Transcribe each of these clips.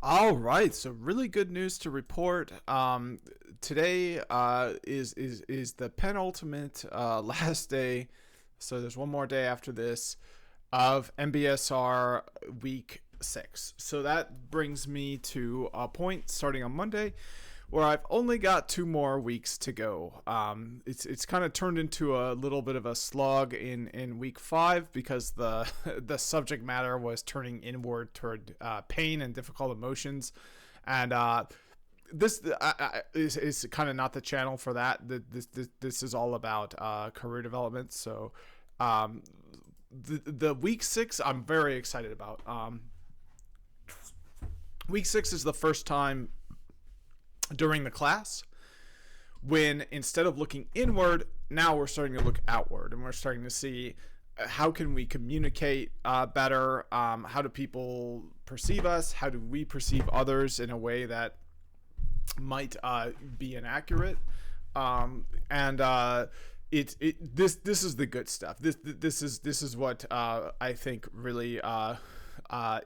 All right, so really good news to report. Today is the penultimate last day. So there's one more day after this of Mbsr week 6. So that brings me to a point starting on Monday where I've only got 2 more weeks to go. It's kind of turned into a little bit of a slog in week 5 because the the subject matter was turning inward toward pain and difficult emotions, and this is kind of not the channel for that. This is all about career development. So the week 6 I'm very excited about. Week 6 is the first time during the class when instead of looking inward, now we're starting to look outward, and we're starting to see how can we communicate better. How do people perceive us? How do we perceive others in a way that might be inaccurate? This is the good stuff. This is what I think really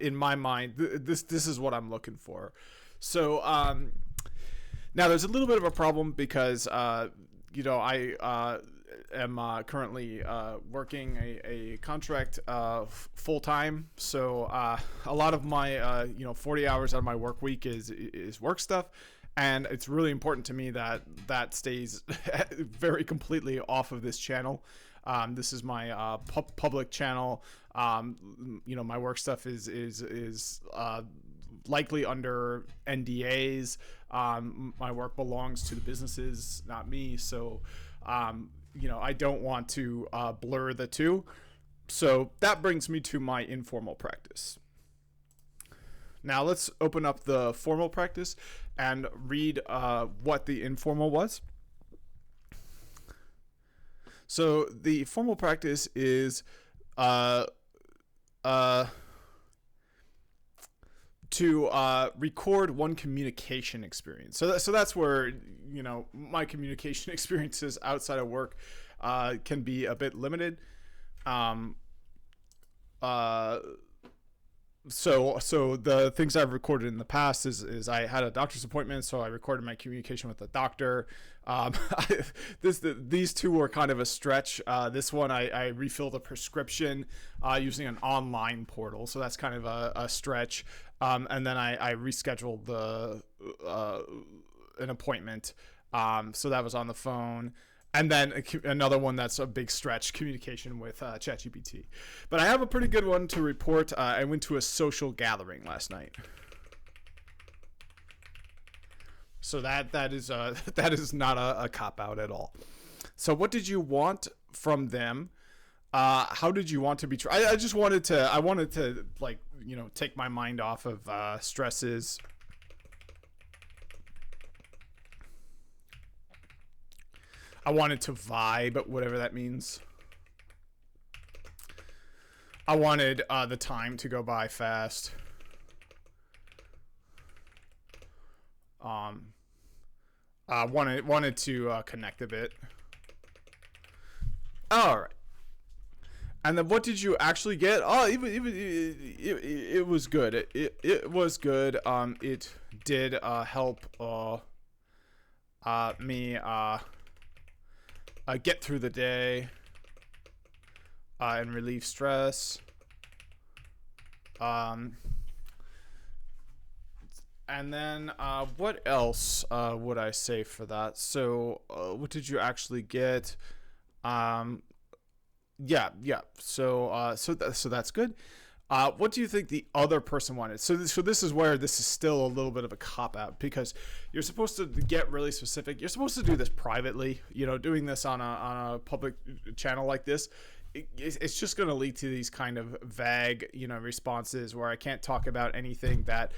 in my mind this is what I'm looking for. So now there's a little bit of a problem because I am currently working a contract full time. So a lot of my 40 hours out of my work week is work stuff. And it's really important to me that stays very completely off of this channel. This is my public channel. My work stuff is likely under NDAs. My work belongs to the businesses, not me. So, I don't want to blur the two. So that brings me to my informal practice. Now let's open up the formal practice and read what the informal was. So the formal practice is to record one communication experience. So that's where my communication experiences outside of work can be a bit limited. So the things I've recorded in the past is I had a doctor's appointment, so I recorded my communication with the doctor. These two were kind of a stretch. This one I refilled a prescription using an online portal, so that's kind of a stretch. And then I rescheduled an appointment, so that was on the phone. And then another one that's a big stretch, communication with ChatGPT. But I have a pretty good one to report. I went to a social gathering last night. So that is not a cop-out at all. So what did you want from them? How did you want to be treated? I wanted to take my mind off of stresses. I wanted to vibe, whatever that means. I wanted the time to go by fast. I wanted to connect a bit. All right. And then what did you actually get? Oh, it was good. It was good. It did help me get through the day and relieve stress. And then what else would I say for that? So what did you actually get? Yeah. So that's good. What do you think the other person wanted? So this is where this is still a little bit of a cop-out, because you're supposed to get really specific. You're supposed to do this privately. Doing this on a public channel like this, it's just going to lead to these kind of vague, responses where I can't talk about anything that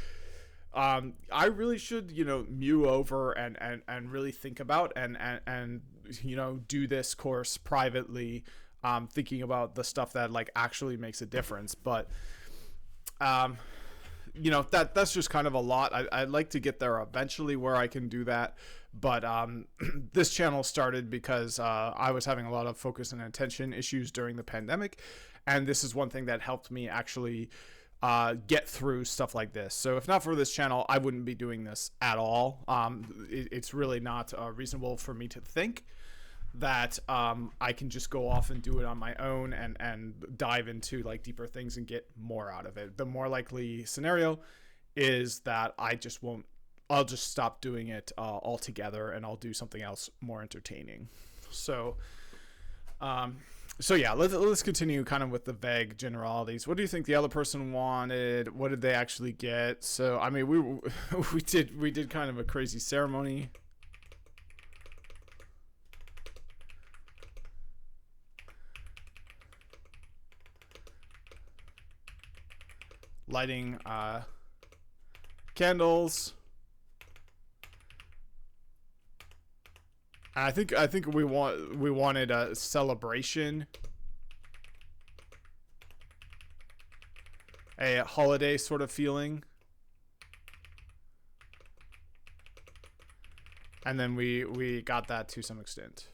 I really should, mew over and really think about and do this course privately. Thinking about the stuff that actually makes a difference. But that's just kind of a lot. I'd like to get there eventually where I can do that. But this channel started because I was having a lot of focus and attention issues during the pandemic. And this is one thing that helped me actually get through stuff like this. So if not for this channel, I wouldn't be doing this at all. It's really not reasonable for me to think that I can just go off and do it on my own and dive into like deeper things and get more out of it. The more likely scenario is that I'll just stop doing it altogether, and I'll do something else more entertaining. So yeah, let's continue kind of with the vague generalities. What do you think the other person wanted? What did they actually get? So I mean, we did kind of a crazy ceremony. Lighting candles. I think we wanted a celebration, a holiday sort of feeling, and then we got that to some extent.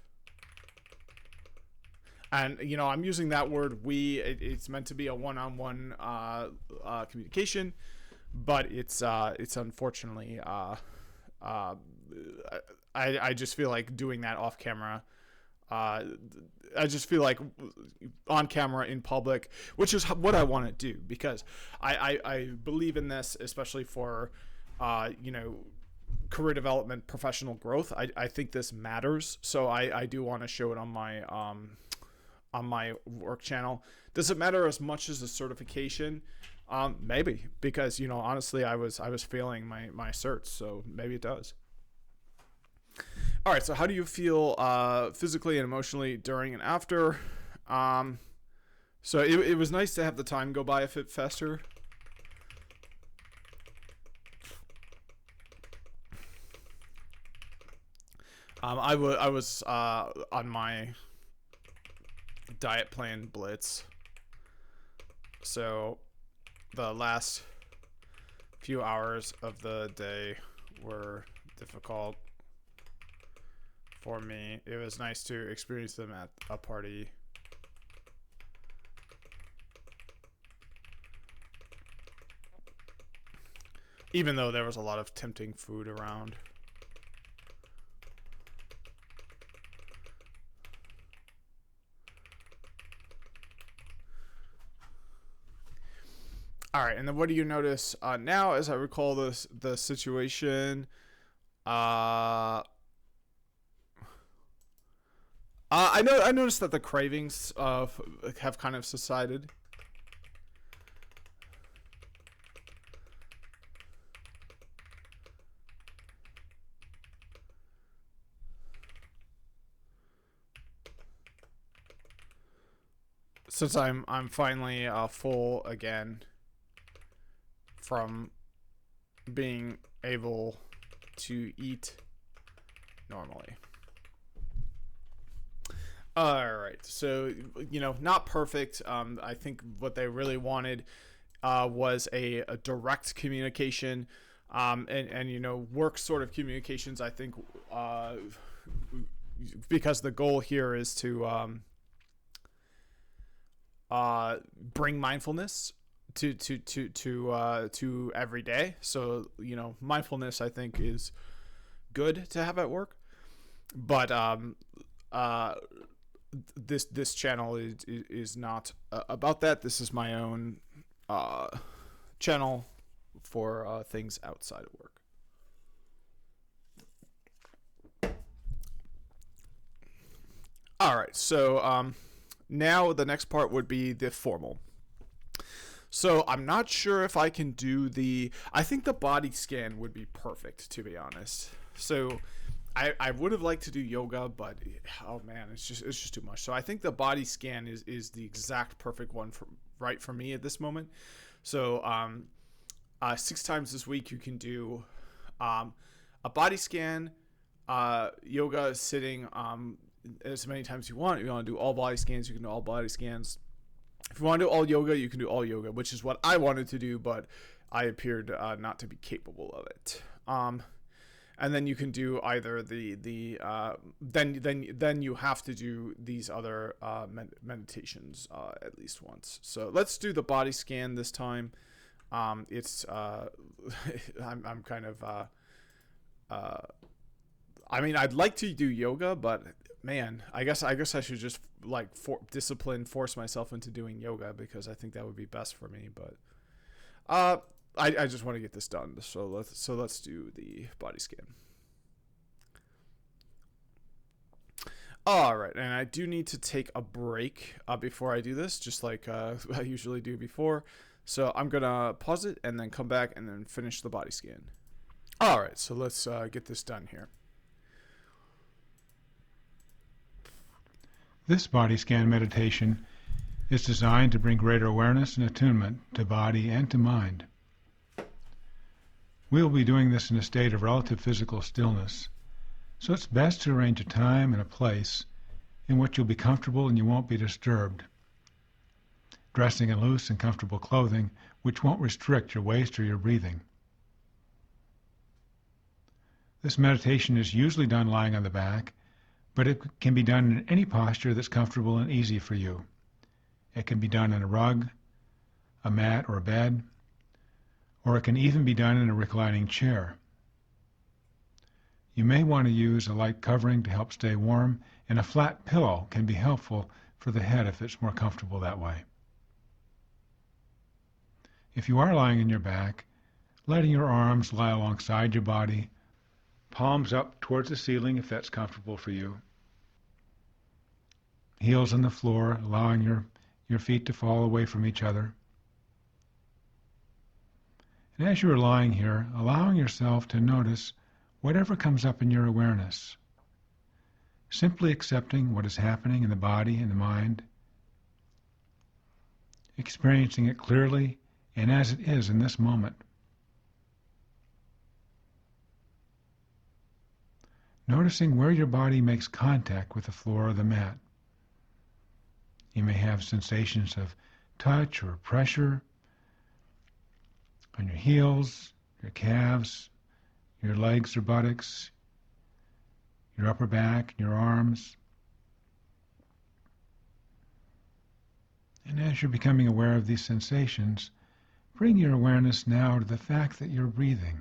And you know, I'm using that word "we." It's meant to be a one-on-one communication, but it's unfortunately I just feel like doing that off camera. I just feel like on camera in public, which is what I want to do, because I believe in this, especially for you know, career development, professional growth. I think this matters, so I do want to show it on my work channel. Does it matter as much as the certification? Maybe, because you know, honestly, I was failing my certs, so maybe it does. All right, so how do you feel physically and emotionally during and after? So it was nice to have the time go by a bit faster. I was on my diet plan blitz, so the last few hours of the day were difficult for me. It was nice to experience them at a party. Even though there was a lot of tempting food around. All right, and then what do you notice now as I recall the situation? I noticed that the cravings have kind of subsided. Since I'm finally full again from being able to eat normally. All right, so you know, not perfect. I think what they really wanted was a direct communication, and you know, work sort of communications. I think because the goal here is to bring mindfulness to every day. So you know, mindfulness I think is good to have at work, but this channel is not about that. This is my own channel for things outside of work. All right, so now the next part would be the formal. So I'm not sure if I can do I think the body scan would be perfect, to be honest. So I would have liked to do yoga, but oh man, it's just too much. So I think the body scan is the exact perfect one for me at this moment. So 6 times this week you can do a body scan, yoga, sitting as many times as you want. If you want to do all body scans, you can do all body scans. If you want to do all yoga, you can do all yoga, which is what I wanted to do, but I appeared not to be capable of it. And then you can do either then you have to do these other meditations at least once. So let's do the body scan this time. It's I'm kind of uh, I mean, I'd like to do yoga, but man, I guess I should just like force myself into doing yoga because I think that would be best for me. But uh, I just want to get this done. So let's do the body scan. All right, and I do need to take a break before I do this, just like I usually do before. So I'm gonna pause it and then come back and then finish the body scan. All right, so let's get this done here. This body scan meditation is designed to bring greater awareness and attunement to body and to mind. We will be doing this in a state of relative physical stillness, so it's best to arrange a time and a place in which you'll be comfortable and you won't be disturbed. Dressing in loose and comfortable clothing which won't restrict your waist or your breathing. This meditation is usually done lying on the back, but it can be done in any posture that's comfortable and easy for you. It can be done on a rug, a mat, or a bed, or it can even be done in a reclining chair. You may want to use a light covering to help stay warm, and a flat pillow can be helpful for the head if it's more comfortable that way. If you are lying on your back, letting your arms lie alongside your body, palms up towards the ceiling if that's comfortable for you. Heels on the floor, allowing your feet to fall away from each other. And as you are lying here, allowing yourself to notice whatever comes up in your awareness. Simply accepting what is happening in the body and the mind, experiencing it clearly and as it is in this moment. Noticing where your body makes contact with the floor or the mat. You may have sensations of touch or pressure on your heels, your calves, your legs or buttocks, your upper back, your arms. And as you're becoming aware of these sensations, bring your awareness now to the fact that you're breathing.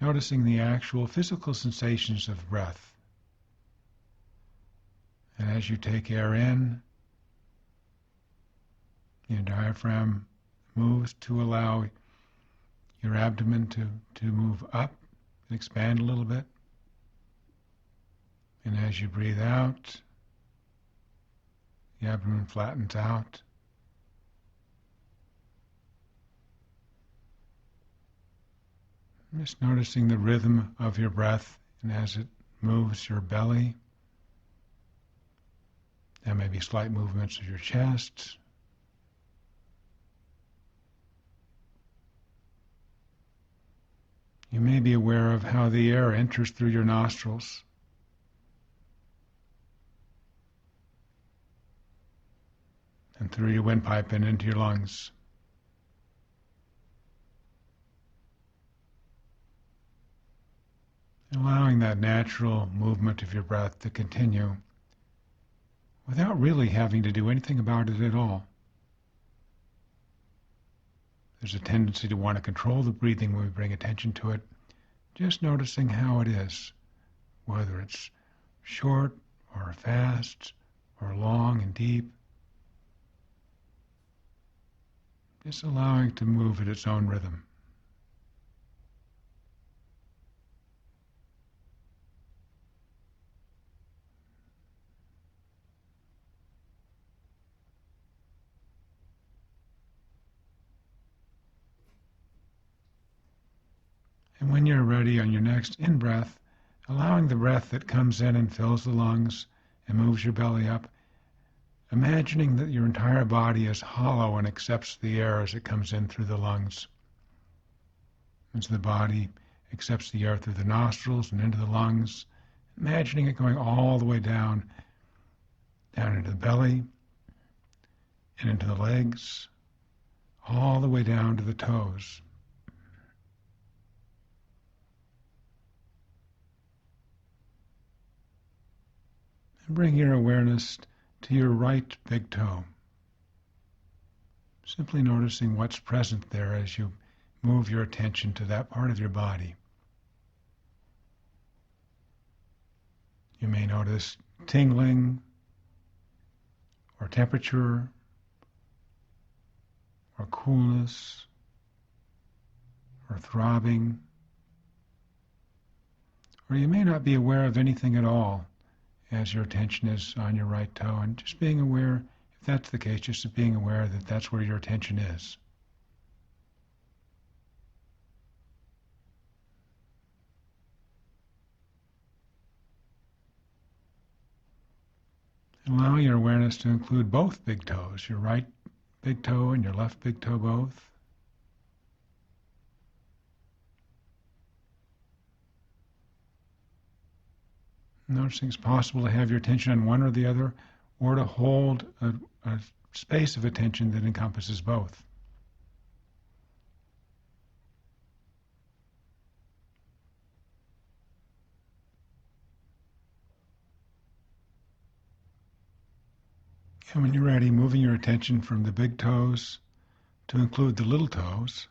Noticing the actual physical sensations of breath. And as you take air in, your diaphragm moves to allow your abdomen to move up and expand a little bit. And as you breathe out, the abdomen flattens out. Just noticing the rhythm of your breath and as it moves your belly. There may be slight movements of your chest. You may be aware of how the air enters through your nostrils. And through your windpipe and into your lungs. Allowing that natural movement of your breath to continue without really having to do anything about it at all. There's a tendency to want to control the breathing when we bring attention to it, just noticing how it is, whether it's short or fast or long and deep. Just allowing it to move at its own rhythm. And when you're ready on your next in-breath, allowing the breath that comes in and fills the lungs and moves your belly up, imagining that your entire body is hollow and accepts the air as it comes in through the lungs. As the body accepts the air through the nostrils and into the lungs, imagining it going all the way down into the belly and into the legs, all the way down to the toes. And bring your awareness to your right big toe. Simply noticing what's present there as you move your attention to that part of your body. You may notice tingling or temperature or coolness or throbbing, or you may not be aware of anything at all as your attention is on your right toe, and just being aware, if that's the case, just being aware that that's where your attention is. Allow your awareness to include both big toes, your right big toe and your left big toe both. Noticing it's possible to have your attention on one or the other, or to hold a space of attention that encompasses both. And when you're ready, moving your attention from the big toes to include the little toes.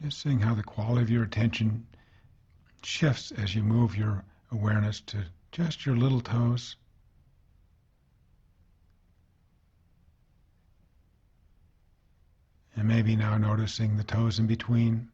Just seeing how the quality of your attention shifts as you move your awareness to just your little toes. And maybe now noticing the toes in between.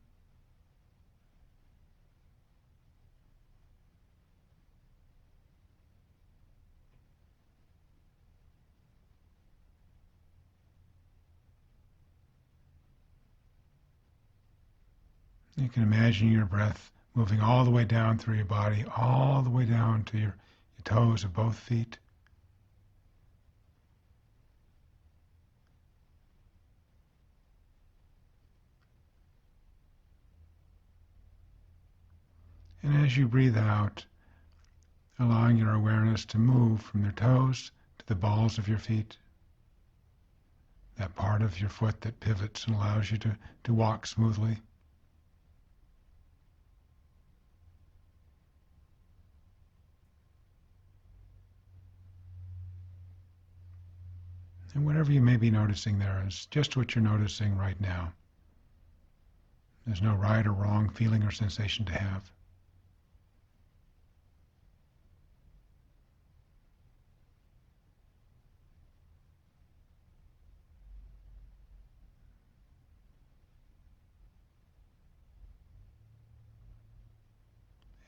You can imagine your breath moving all the way down through your body, all the way down to your toes of both feet. And as you breathe out, allowing your awareness to move from your toes to the balls of your feet, that part of your foot that pivots and allows you to walk smoothly. And whatever you may be noticing there is just what you're noticing right now. There's no right or wrong feeling or sensation to have.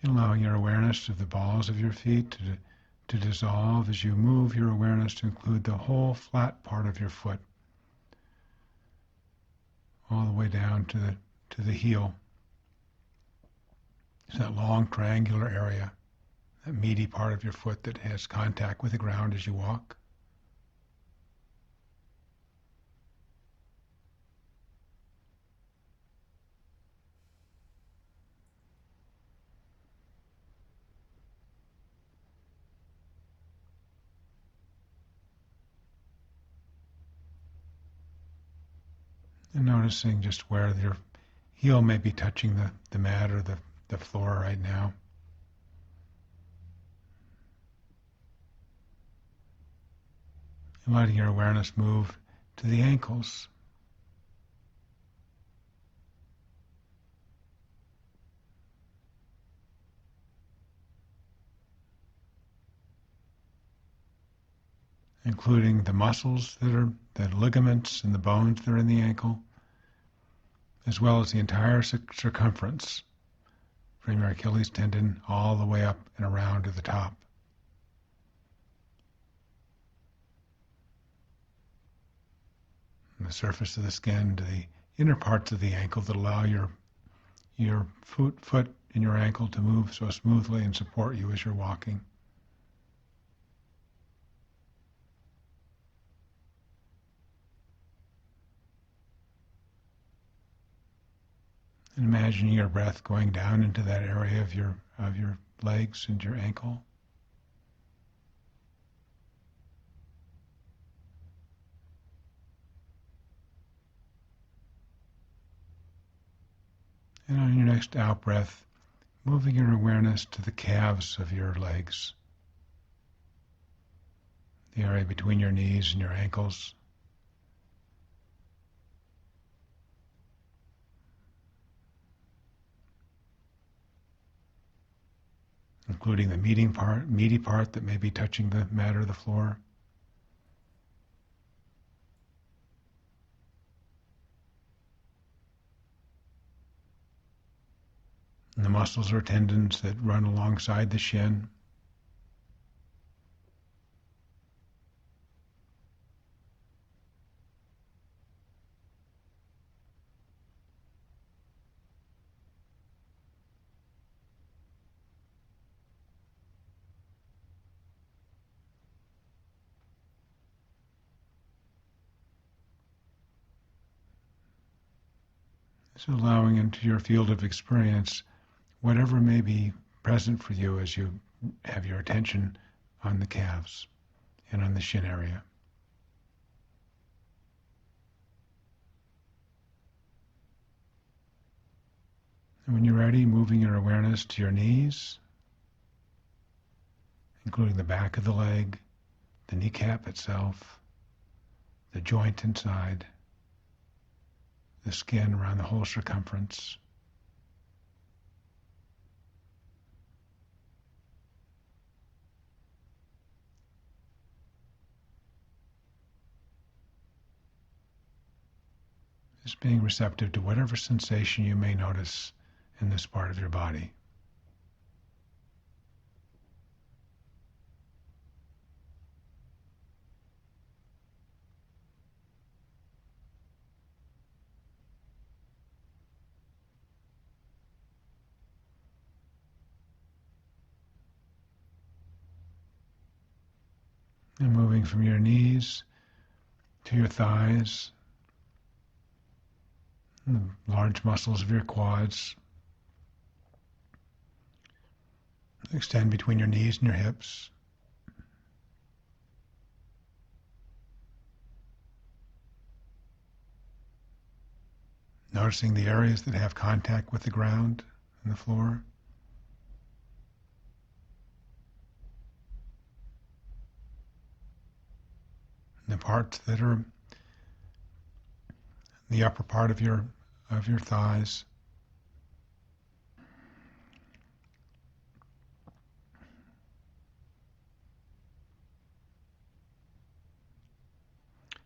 And allowing your awareness of the balls of your feet to dissolve as you move your awareness to include the whole flat part of your foot, all the way down to the heel. It's that long triangular area, that meaty part of your foot that has contact with the ground as you walk. And noticing just where your heel may be touching the mat or the floor right now. And letting your awareness move to the ankles. Including the muscles the ligaments and the bones that are in the ankle, as well as the entire circumference from your Achilles tendon all the way up and around to the top. And the surface of the skin to the inner parts of the ankle that allow your foot and your ankle to move so smoothly and support you as you're walking. And imagining your breath going down into that area of your legs and your ankle. And on your next out breath, moving your awareness to the calves of your legs, the area between your knees and your ankles, including the meaty part that may be touching the mat or the floor. And the muscles or tendons that run alongside the shin. So allowing into your field of experience whatever may be present for you as you have your attention on the calves and on the shin area. And when you're ready, moving your awareness to your knees, including the back of the leg, the kneecap itself, the joint inside, the skin around the whole circumference. Just being receptive to whatever sensation you may notice in this part of your body. And moving from your knees to your thighs, and the large muscles of your quads. Extend between your knees and your hips. Noticing the areas that have contact with the ground and the floor. And the parts that are the upper part of your thighs.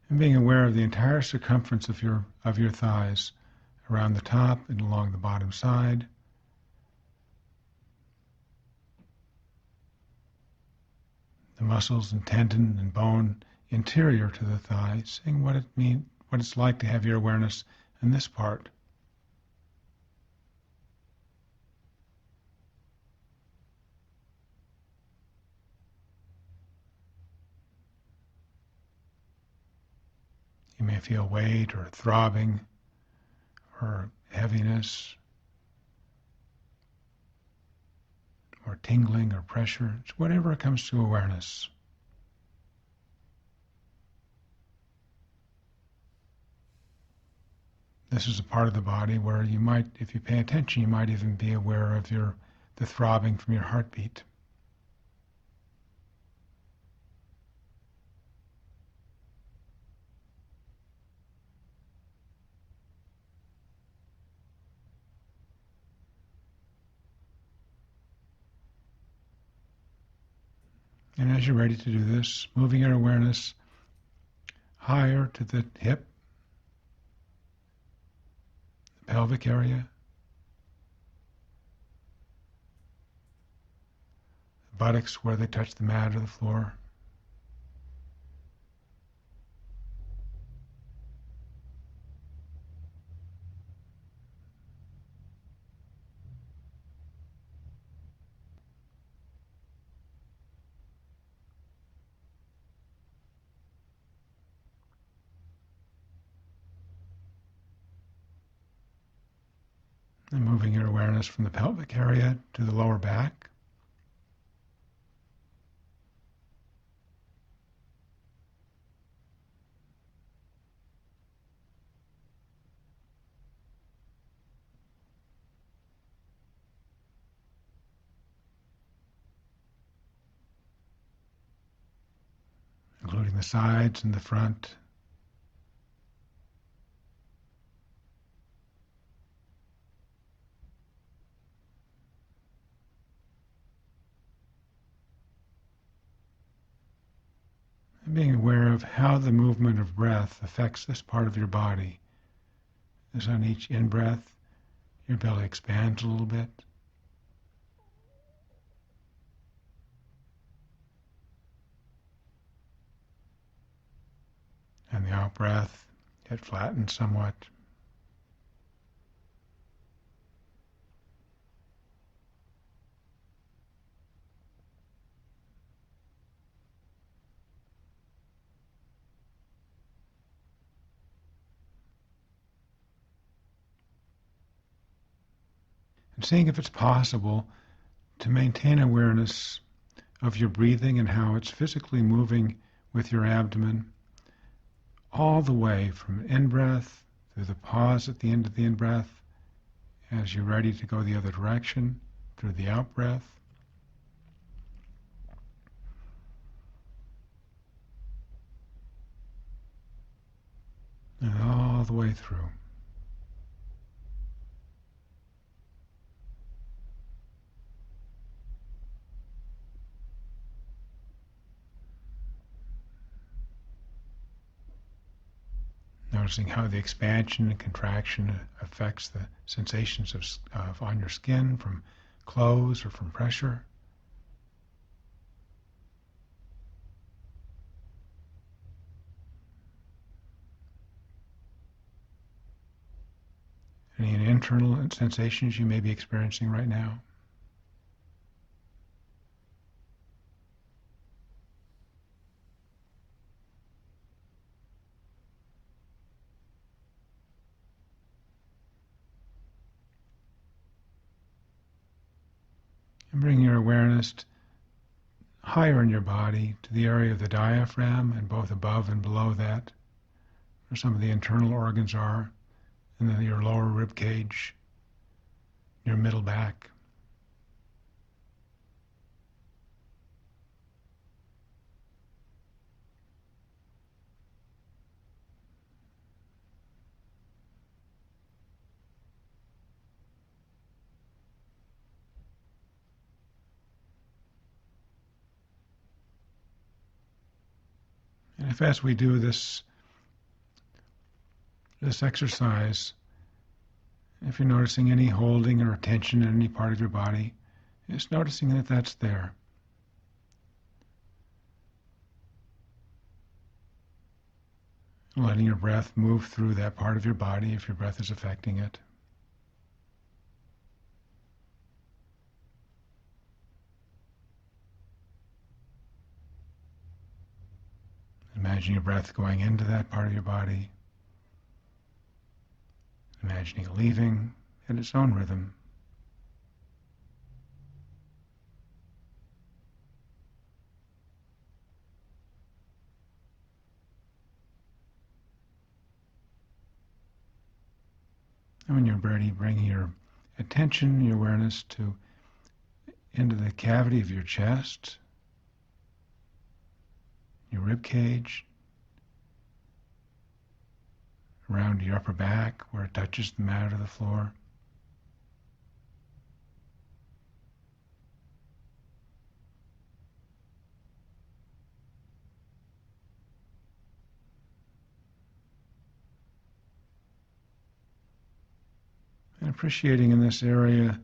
And being aware of the entire circumference of your thighs, around the top and along the bottom side. The muscles and tendon and bone interior to the thigh, seeing what it's like to have your awareness in this part. You may feel weight or throbbing or heaviness or tingling or pressure. It's whatever comes to awareness. This is a part of the body where you might, if you pay attention, you might even be aware of the throbbing from your heartbeat. And as you're ready to do this, moving your awareness higher to the hip, the pelvic area, the buttocks where they touch the mat or the floor. And moving your awareness from the pelvic area to the lower back. the sides and the front. And being aware of how the movement of breath affects this part of your body. As on each in-breath, your belly expands a little bit. And the out-breath, it flattens somewhat. And seeing if it's possible to maintain awareness of your breathing and how it's physically moving with your abdomen all the way from in-breath through the pause at the end of the in-breath as you're ready to go the other direction through the out-breath. And all the way through. Noticing how the expansion and contraction affects the sensations of on your skin from clothes or from pressure. Any internal sensations you may be experiencing right now. And bring your awareness higher in your body to the area of the diaphragm and both above and below that, where some of the internal organs are, and then your lower rib cage, your middle back. And if as we do this exercise, if you're noticing any holding or tension in any part of your body, just noticing that that's there. Letting your breath move through that part of your body if your breath is affecting it. Imagine your breath going into that part of your body. Imagining it leaving at its own rhythm. And when you're ready, bringing your attention, your awareness into the cavity of your chest, your rib cage, around your upper back where it touches the mat or the floor. And appreciating in this area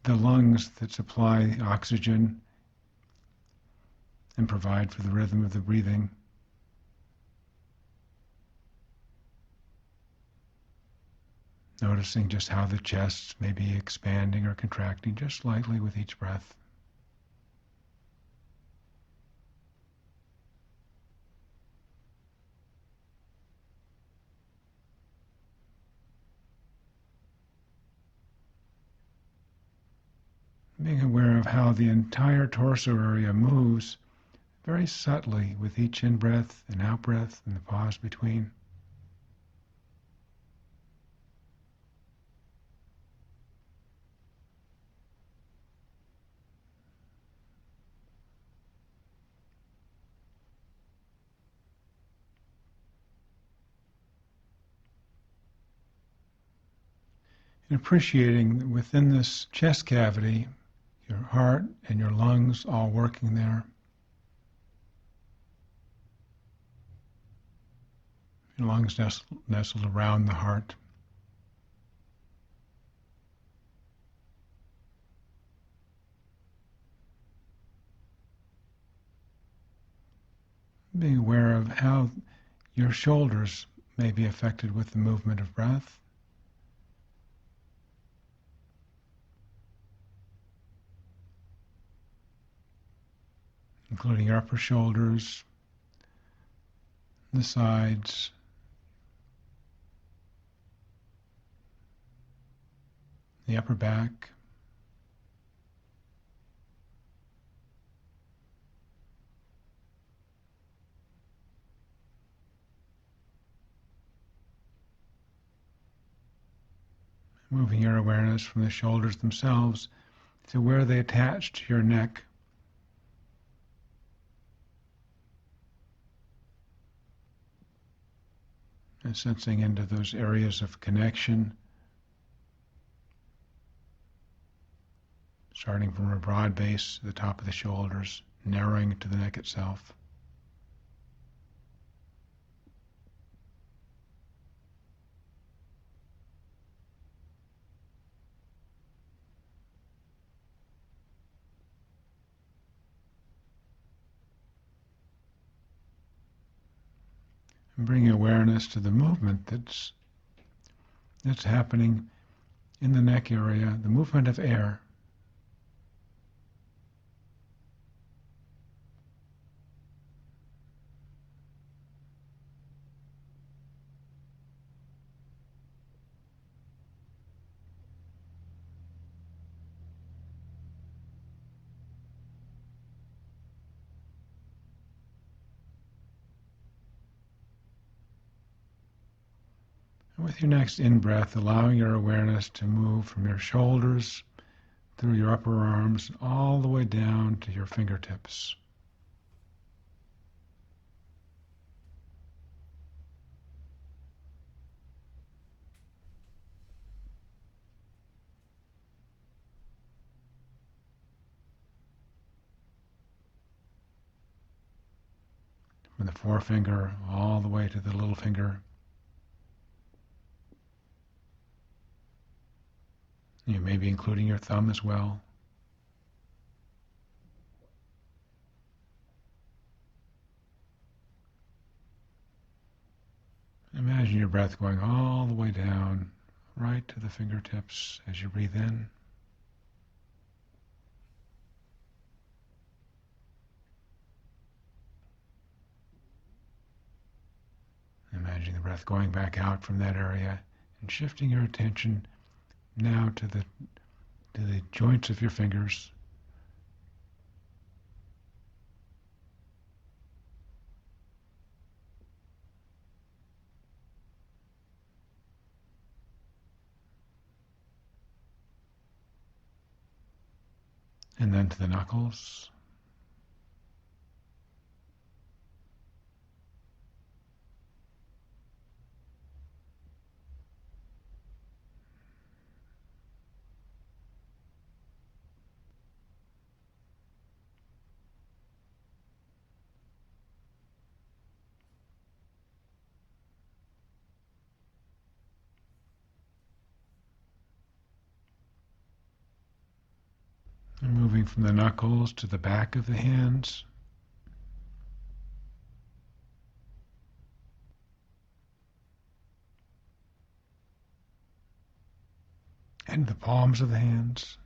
the lungs that supply oxygen and provide for the rhythm of the breathing. Noticing just how the chest may be expanding or contracting just slightly with each breath. Being aware of how the entire torso area moves very subtly with each in-breath and out-breath and the pause between. and appreciating that within this chest cavity, your heart and your lungs all working there. Your lungs nestled around the heart. Being aware of how your shoulders may be affected with the movement of breath. Including your upper shoulders, the sides, the upper back, moving your awareness from the shoulders themselves to where they attach to your neck. And sensing into those areas of connection, starting from a broad base at the top of the shoulders, narrowing to the neck itself. And bringing awareness to the movement that's happening in the neck area, the movement of air. And with your next in-breath, allowing your awareness to move from your shoulders through your upper arms all the way down to your fingertips. From the forefinger all the way to the little finger. You may be including your thumb as well. Imagine your breath going all the way down, right to the fingertips as you breathe in. Imagine the breath going back out from that area and shifting your attention now to the joints of your fingers. And then to the knuckles. And moving from the knuckles to the back of the hands. And the palms of the hands.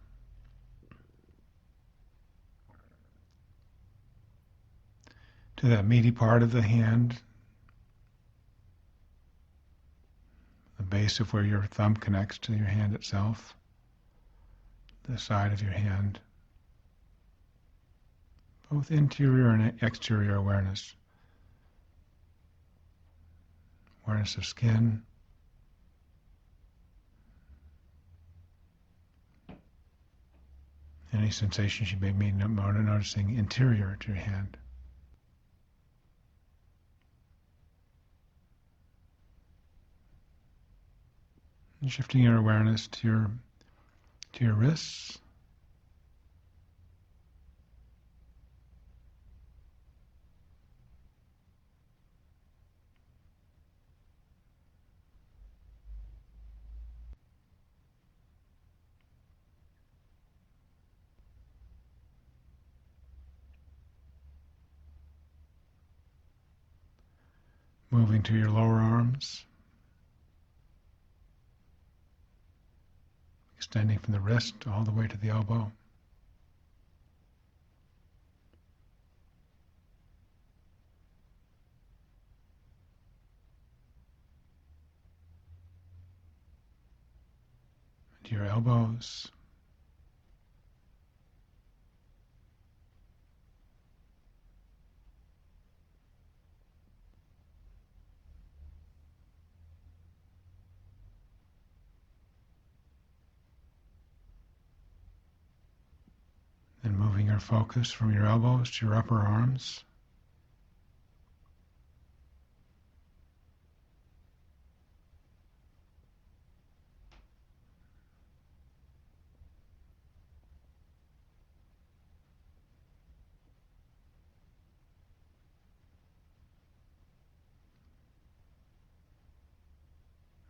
To that meaty part of the hand, the base of where your thumb connects to your hand itself, the side of your hand, both interior and exterior awareness. Awareness of skin, any sensations you may be noticing interior to your hand. And shifting your awareness to your wrists. Moving to your lower arms, extending from the wrist all the way to the elbow. To your elbows. Then moving your focus from your elbows to your upper arms.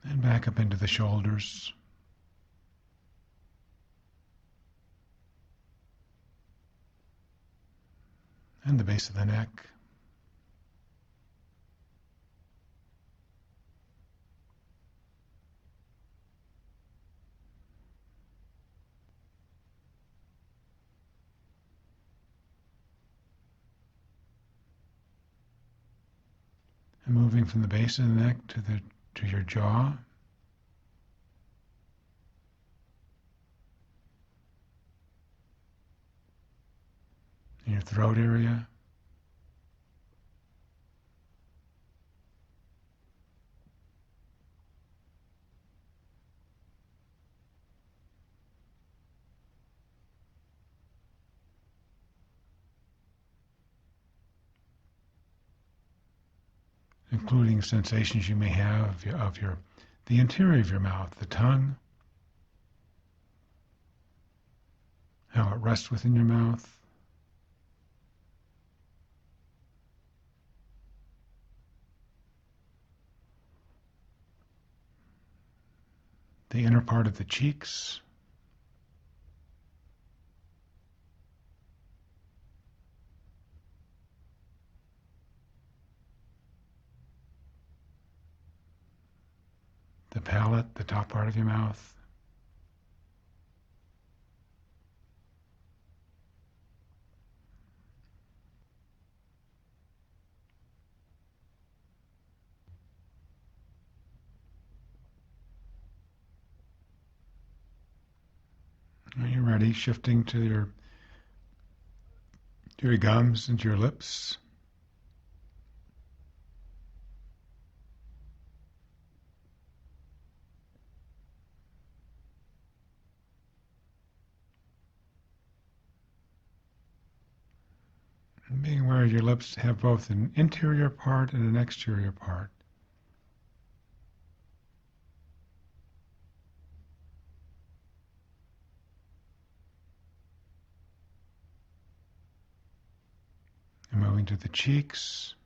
And back up into the shoulders. And the base of the neck. And moving from the base of the neck to your jaw. In your throat area. Including sensations you may have of the interior of your mouth, the tongue, how it rests within your mouth, the inner part of the cheeks, the palate, the top part of your mouth, when you're ready, shifting to your gums and to your lips. And being aware your lips have both an interior part and an exterior part. And moving to the cheeks.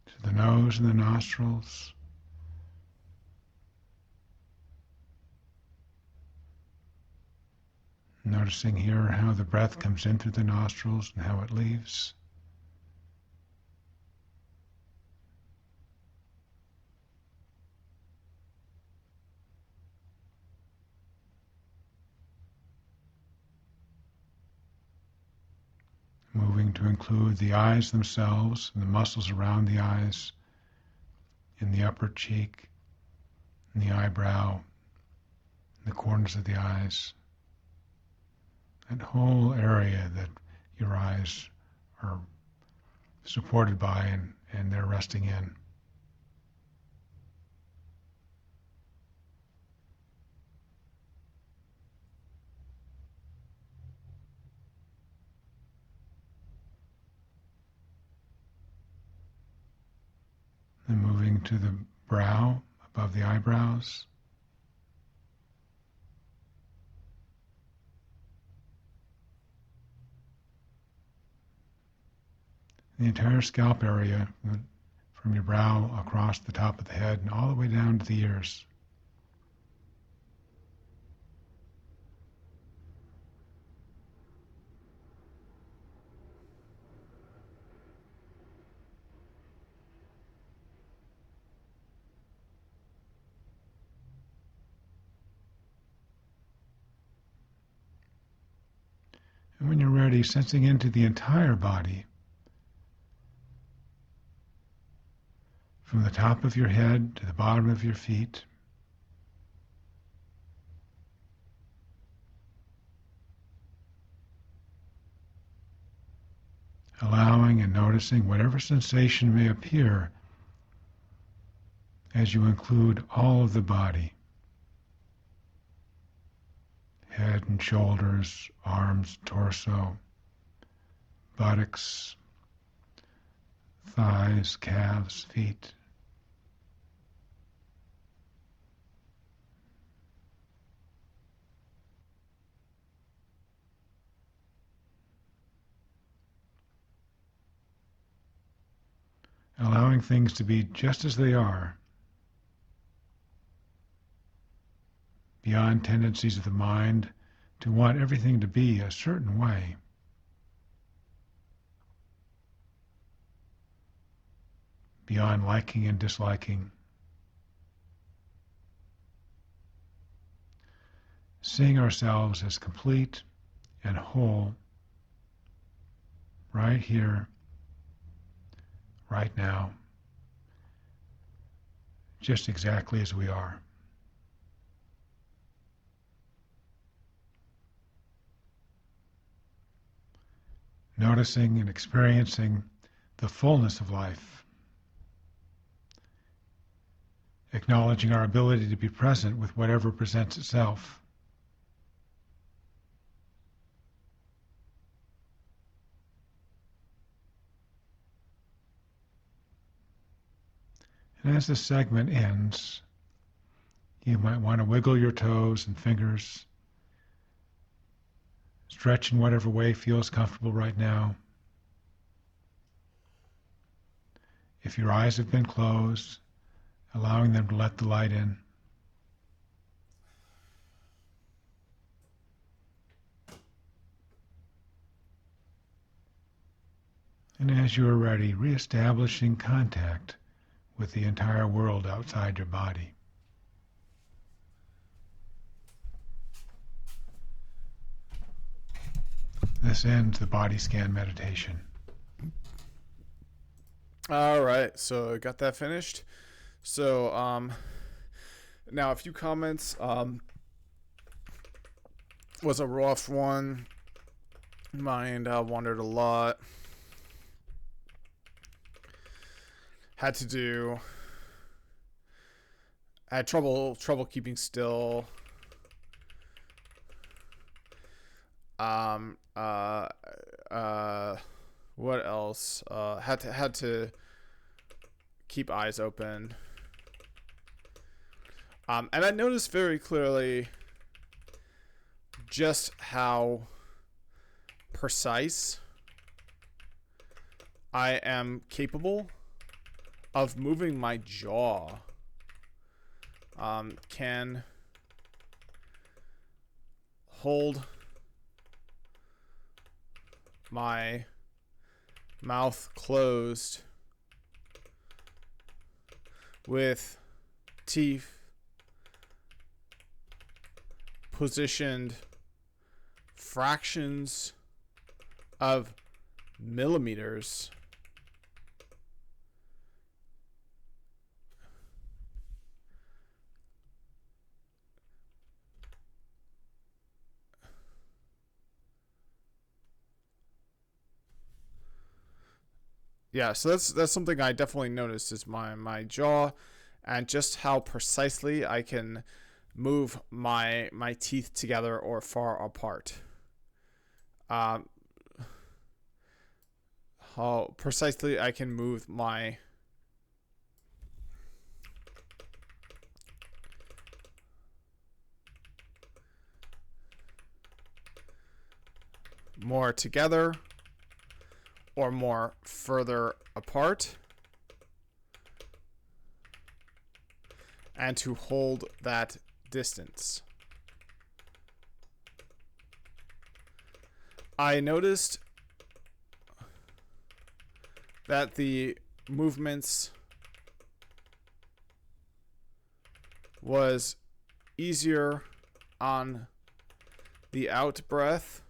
To the nose and the nostrils. Noticing here how the breath comes in through the nostrils and how it leaves. Moving to include the eyes themselves and the muscles around the eyes, in the upper cheek, in the eyebrow, in the corners of the eyes. That whole area that your eyes are supported by and they're resting in. moving to the brow, above the eyebrows. The entire scalp area, from your brow across the top of the head and all the way down to the ears. And when you're ready, sensing into the entire body, from the top of your head to the bottom of your feet. Allowing and noticing whatever sensation may appear as you include all of the body. Head and shoulders, arms, torso, buttocks, thighs, calves, feet. Allowing things to be just as they are, beyond tendencies of the mind to want everything to be a certain way. Beyond liking and disliking. Seeing ourselves as complete and whole right here, right now, just exactly as we are. Noticing and experiencing the fullness of life. Acknowledging our ability to be present with whatever presents itself. And as this segment ends, you might want to wiggle your toes and fingers, stretch in whatever way feels comfortable right now. If your eyes have been closed, allowing them to let the light in. And as you are ready, reestablishing contact with the entire world outside your body. This ends the body scan meditation. All right, so got that finished. So now a few comments. Was a rough one. Mind wandered a lot. Had trouble keeping still. What else? Had to keep eyes open. And I noticed very clearly just how precise I am capable of moving my jaw. Can hold my mouth closed with teeth positioned fractions of millimeters so that's something I definitely noticed is my jaw and just how precisely I can move my teeth together or far apart. How precisely I can move my more together or more further apart, and to hold that distance. I noticed that the movements was easier on the out breath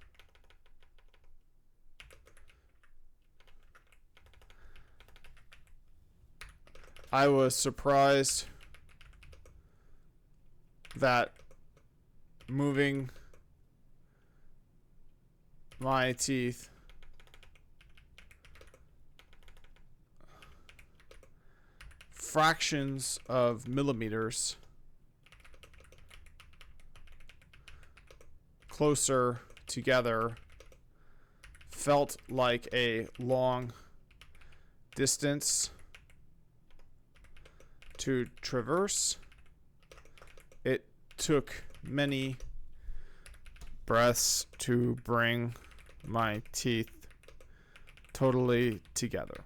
I was surprised that moving my teeth fractions of millimeters closer together felt like a long distance to traverse. It took many breaths to bring my teeth totally together.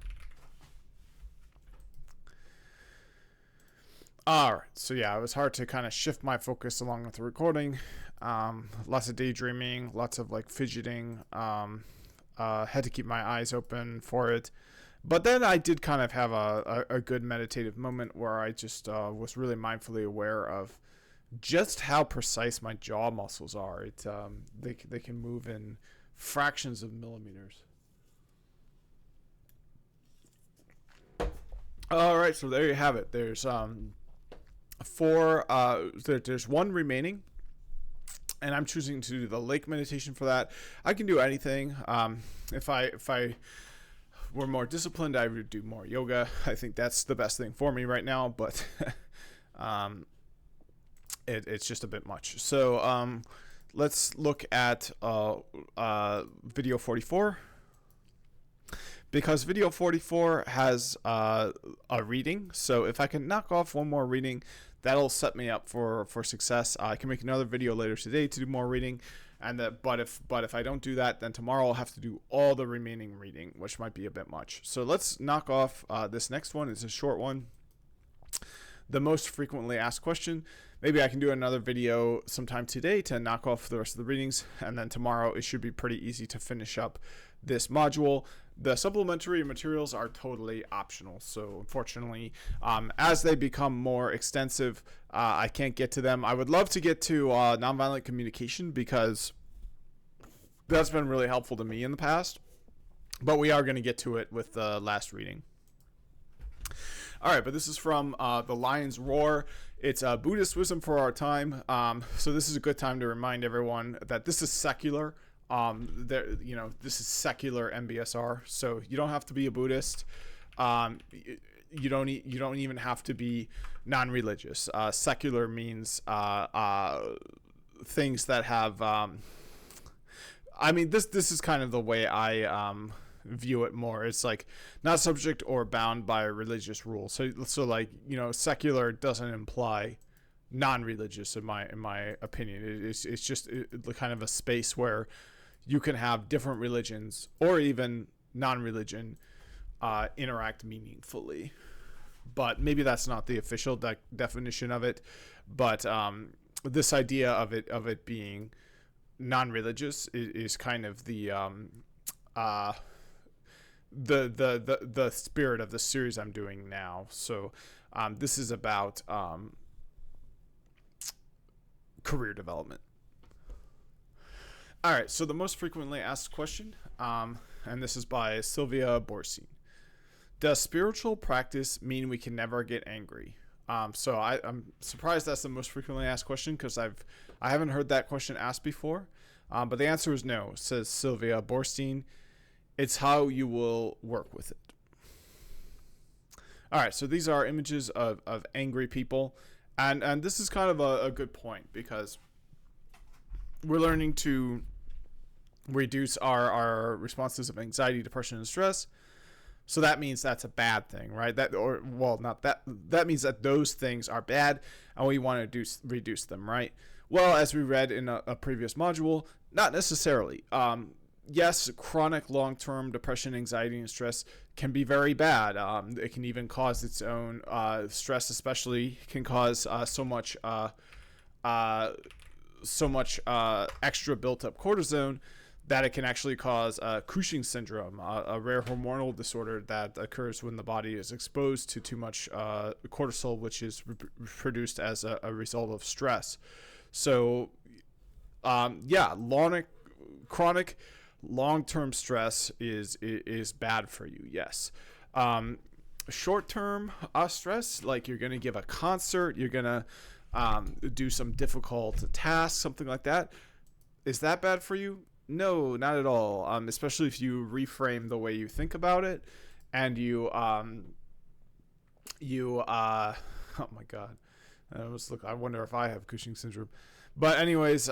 All right, so yeah, it was hard to kind of shift my focus along with the recording. Lots of daydreaming, lots of like fidgeting. Had to keep my eyes open for it. But then I did kind of have a good meditative moment where I just was really mindfully aware of just how precise my jaw muscles are. They can move in fractions of millimeters. All right, so there you have it. There's there's one remaining, and I'm choosing to do the lake meditation for that. I can do anything. If I were more disciplined, I would do more yoga. I think that's the best thing for me right now, but it's just a bit much. So let's look at video 44. Because video 44 has a reading, so if I can knock off one more reading, that'll set me up for success. I can make another video later today to do more reading, but if I don't do that, then tomorrow I'll have to do all the remaining reading, which might be a bit much. So let's knock off this next one. It's a short one. The most frequently asked question. Maybe I can do another video sometime today to knock off the rest of the readings, and then tomorrow it should be pretty easy to finish up this module. The supplementary materials are totally optional, so unfortunately, as they become more extensive, I can't get to them. I would love to get to nonviolent communication because that's been really helpful to me in the past, but we are going to get to it with the last reading. All right, but this is from The Lion's Roar. It's Buddhist wisdom for our time. So this is a good time to remind everyone that this is secular. This is secular Mbsr, so you don't have to be a Buddhist. You don't even have to be non-religious. Secular means things that have. This is kind of the way I view it more. It's like not subject or bound by religious rules. So like secular doesn't imply non-religious in my opinion. It's just kind of a space where you can have different religions or even non-religion interact meaningfully. But maybe that's not the official definition of it. But this idea of it being non-religious is kind of the spirit of the series I'm doing now. So this is about career development. All right, so the most frequently asked question, and this is by Sylvia Borstein. Does spiritual practice mean we can never get angry? So I'm surprised that's the most frequently asked question because I haven't heard that question asked before. But the answer is no, says Sylvia Borstein. It's how you will work with it. All right, so these are images of angry people. And this is kind of a good point because we're learning to reduce our responses of anxiety, depression, and stress. So that means that's a bad thing, right? That means that those things are bad and we want to reduce them, right? Well, as we read in a previous module, not necessarily. yes, chronic long-term depression, anxiety, and stress can be very bad. It can even cause its own stress, especially can cause uh, so much extra built-up cortisone that it can actually cause Cushing syndrome, a rare hormonal disorder that occurs when the body is exposed to too much cortisol, which is produced as a result of stress. So, chronic long-term stress is bad for you. Yes. Short-term stress, like you're gonna give a concert, you're gonna do some difficult task, something like that. Is that bad for you? No, not at all. Especially if you reframe the way you think about it, and oh my god, I wonder if I have Cushing syndrome. But anyways,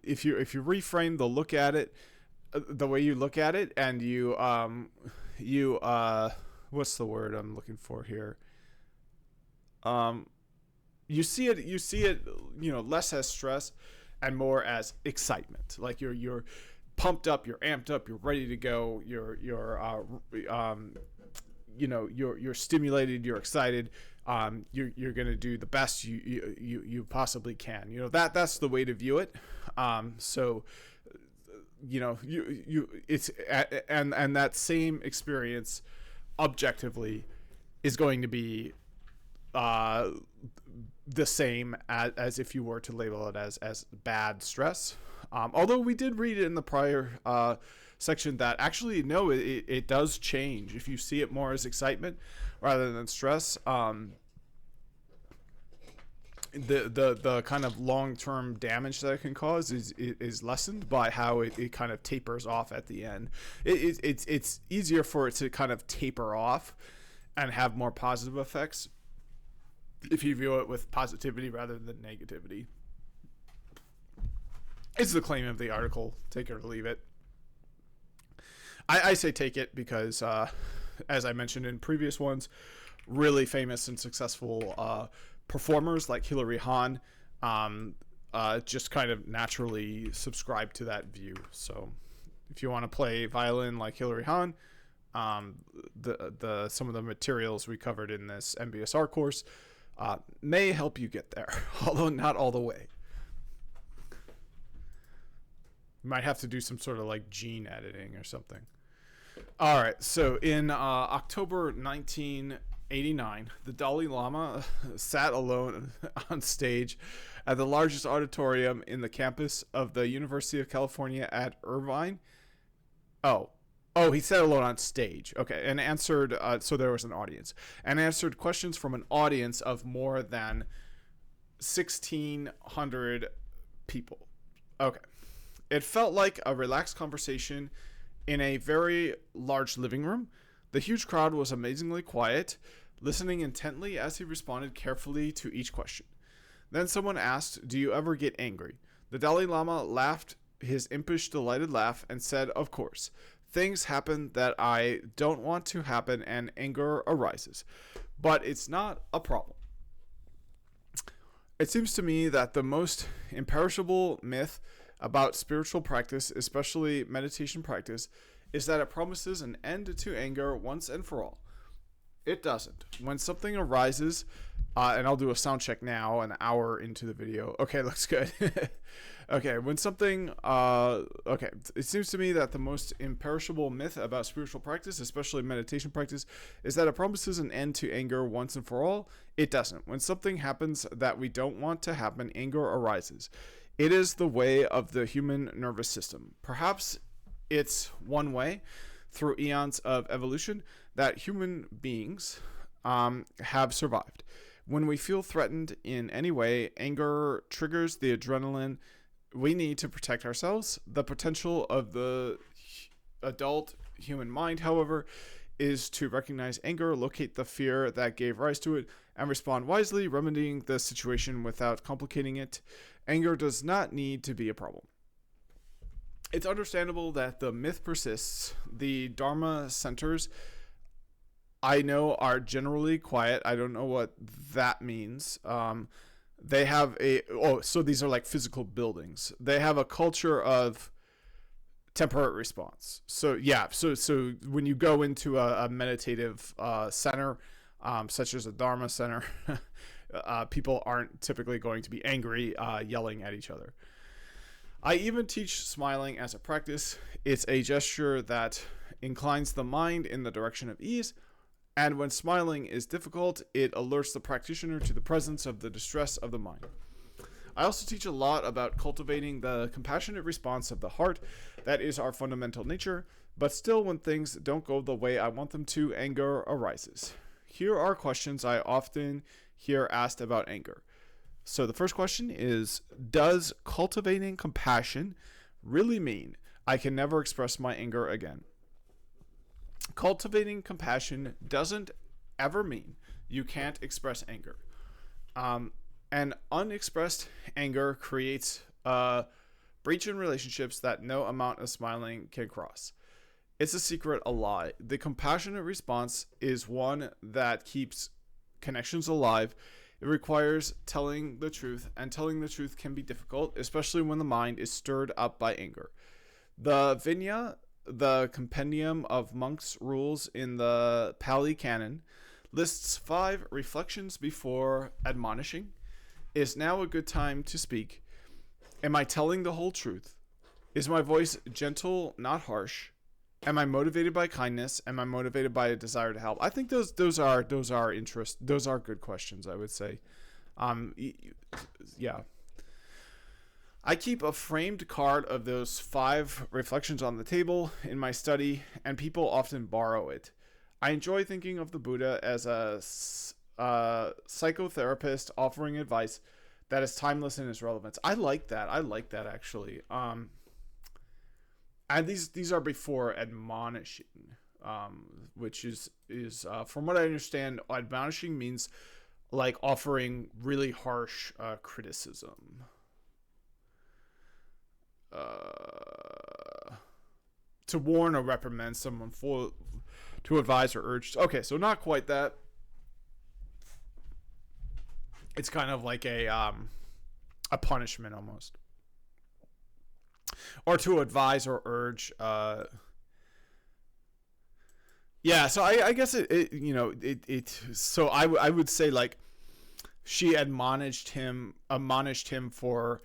if you reframe the way you look at it, and what's the word I'm looking for here? You see it, less as stress and more as excitement. Like you're pumped up, you're amped up, you're ready to go, you're stimulated, you're excited. You're gonna do the best you possibly can. That's the way to view it. So it's and that same experience objectively is going to be the same as if you were to label it as bad stress. Although we did read it in the prior section that actually, no, it does change if you see it more as excitement rather than stress. The kind of long-term damage that it can cause is lessened by how it kind of tapers off at the end. It's easier for it to kind of taper off and have more positive effects if you view it with positivity rather than negativity. It's the claim of the article. Take it or leave it. I say take it because, as I mentioned in previous ones, really famous and successful performers like Hilary Hahn just kind of naturally subscribe to that view. So if you want to play violin like Hilary Hahn, some of the materials we covered in this Mbsr course may help you get there, although not all the way. You might have to do some sort of like gene editing or something. All right, so in October 1989, the Dalai Lama sat alone on stage at the largest auditorium in the campus of the University of California at Irvine. Oh, he sat alone on stage. Okay, and answered, so there was an audience, and answered questions from an audience of more than 1,600 people. Okay. It felt like a relaxed conversation in a very large living room. The huge crowd was amazingly quiet, listening intently as he responded carefully to each question. Then someone asked, "Do you ever get angry?" The Dalai Lama laughed his impish, delighted laugh and said, "Of course. Things happen that I don't want to happen and anger arises. But it's not a problem. It seems to me that the most imperishable myth about spiritual practice, especially meditation practice, is that it promises an end to anger once and for all. It doesn't. When something arises, and I'll do a sound check now, an hour into the video. Okay, looks good. Okay, when something, okay, it seems to me that the most imperishable myth about spiritual practice, especially meditation practice, is that it promises an end to anger once and for all. It doesn't. When something happens that we don't want to happen, anger arises. It is the way of the human nervous system. Perhaps it's one way, through eons of evolution, that human beings have survived. When we feel threatened in any way, anger triggers the adrenaline we need to protect ourselves. The potential of the adult human mind, however, is to recognize anger, locate the fear that gave rise to it, and respond wisely, remedying the situation without complicating it. Anger does not need to be a problem. It's understandable that the myth persists. The Dharma centers, I know, are generally quiet. I don't know what that means. They have so these are like physical buildings. They have a culture of temperate response. So yeah, so when you go into a meditative center, such as a Dharma center, people aren't typically going to be angry, yelling at each other. I even teach smiling as a practice. It's a gesture that inclines the mind in the direction of ease, and when smiling is difficult, it alerts the practitioner to the presence of the distress of the mind. I also teach a lot about cultivating the compassionate response of the heart. That is our fundamental nature, but still, when things don't go the way I want them to, anger arises. Here are questions I often hear asked about anger. So the first question is, does cultivating compassion really mean I can never express my anger again? Cultivating compassion doesn't ever mean you can't express anger. And unexpressed anger creates a breach in relationships that no amount of smiling can cross. It's a secret, a lie. The compassionate response is one that keeps connections alive. It requires telling the truth, and telling the truth can be difficult, especially when the mind is stirred up by anger. The Vinaya, the compendium of monks' rules in the Pali Canon, lists 5 reflections before admonishing. Is now a good time to speak? Am I telling the whole truth? Is my voice gentle, not harsh? Am I motivated by kindness? Am I motivated by a desire to help? I think those are good questions, I would say. Yeah. I keep a framed card of those 5 reflections on the table in my study, and people often borrow it. I enjoy thinking of the Buddha as a psychotherapist offering advice that is timeless in its relevance. I like that actually. And these are before admonishing, which is from what I understand, admonishing means like offering really harsh criticism. To warn or reprimand someone, for to advise or urge. Okay, so not quite that. It's kind of like a punishment almost, or to advise or urge. Yeah, so I guess it so I would say like she admonished him for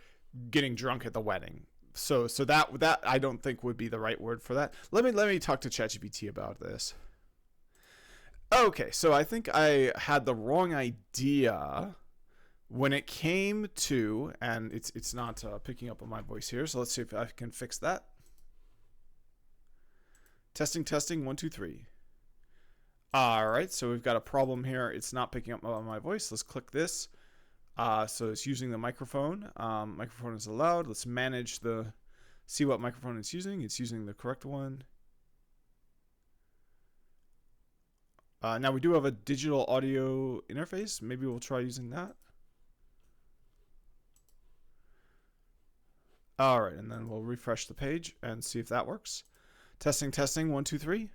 getting drunk at the wedding. So that I don't think would be the right word for that. Let me talk to ChatGPT about this. Okay, so I think I had the wrong idea when it came to, and it's not picking up on my voice here, so let's see if I can fix that. Testing 1 2 3. All right, so we've got a problem here. It's not picking up on my voice. Let's click this. So it's using the microphone. Microphone is allowed. Let's manage see what microphone it's using. It's using the correct one. Now we do have a digital audio interface. Maybe we'll try using that. All right, and then we'll refresh the page and see if that works. Testing 1 2 3.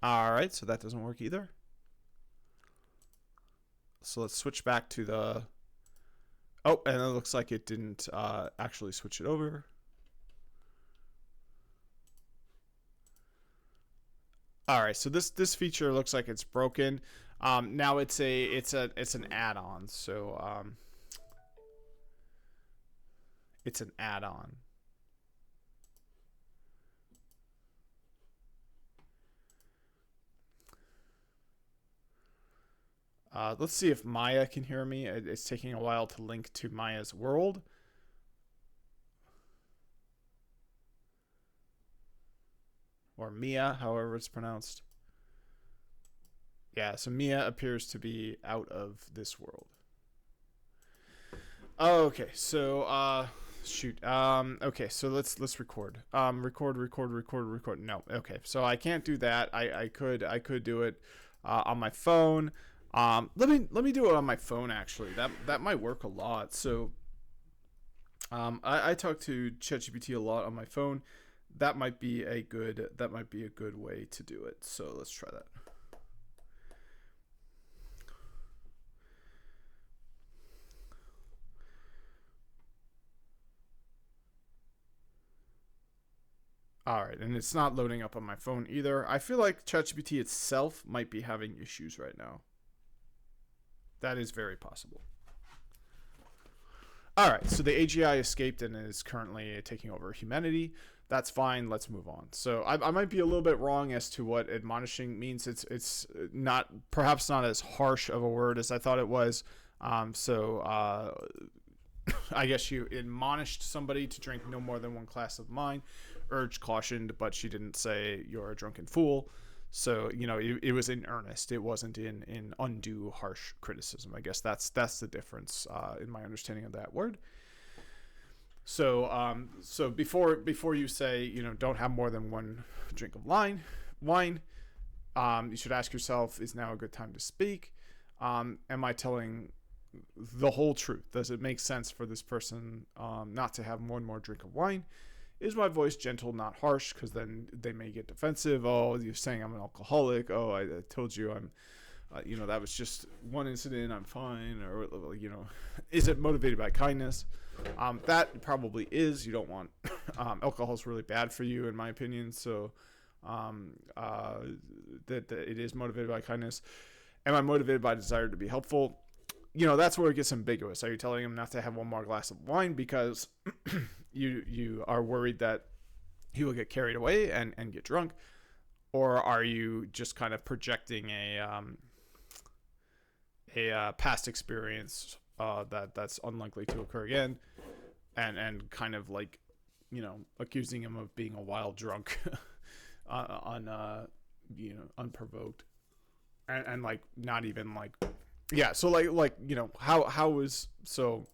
All right, so that doesn't work either. So let's switch back to the... Oh, and it looks like it didn't actually switch it over. All right, so this feature looks like it's broken. Now it's an add-on. So it's an add-on. Let's see if Maya can hear me. It's taking a while to link to Maya's world. Or Mia, however it's pronounced. Yeah, so Mia appears to be out of this world. Okay, so shoot. Okay, so let's record. Record. No. Okay. So I can't do that. I could do it on my phone. Let me do it on my phone actually. That might work a lot. So I talk to ChatGPT a lot on my phone. That might be a good way to do it. So let's try that. All right, and it's not loading up on my phone either. I feel like ChatGPT itself might be having issues right now. That is very possible. All right, so the AGI escaped and is currently taking over humanity. That's fine. Let's move on. So I might be a little bit wrong as to what admonishing means. It's not, perhaps not as harsh of a word as I thought it was. I guess you admonished somebody to drink no more than one glass of wine, urged, cautioned, but she didn't say you're a drunken fool. So, it was in earnest. It wasn't in undue harsh criticism. I guess that's the difference in my understanding of that word. So before you say, don't have more than one drink of wine, you should ask yourself, is now a good time to speak? Am I telling the whole truth? Does it make sense for this person not to have one more drink of wine? Is my voice gentle, not harsh? Because then they may get defensive. Oh, you're saying I'm an alcoholic. Oh, I told you I'm, that was just one incident. I'm fine. Or, is it motivated by kindness? That probably is. You don't want, alcohol is really bad for you, in my opinion. So that it is motivated by kindness. Am I motivated by desire to be helpful? That's where it gets ambiguous. Are you telling him not to have one more glass of wine because you are worried that he will get carried away and get drunk? Or are you just kind of projecting a past experience that's unlikely to occur again and kind of like, accusing him of being a wild drunk unprovoked and like not even like... Yeah, so how is so?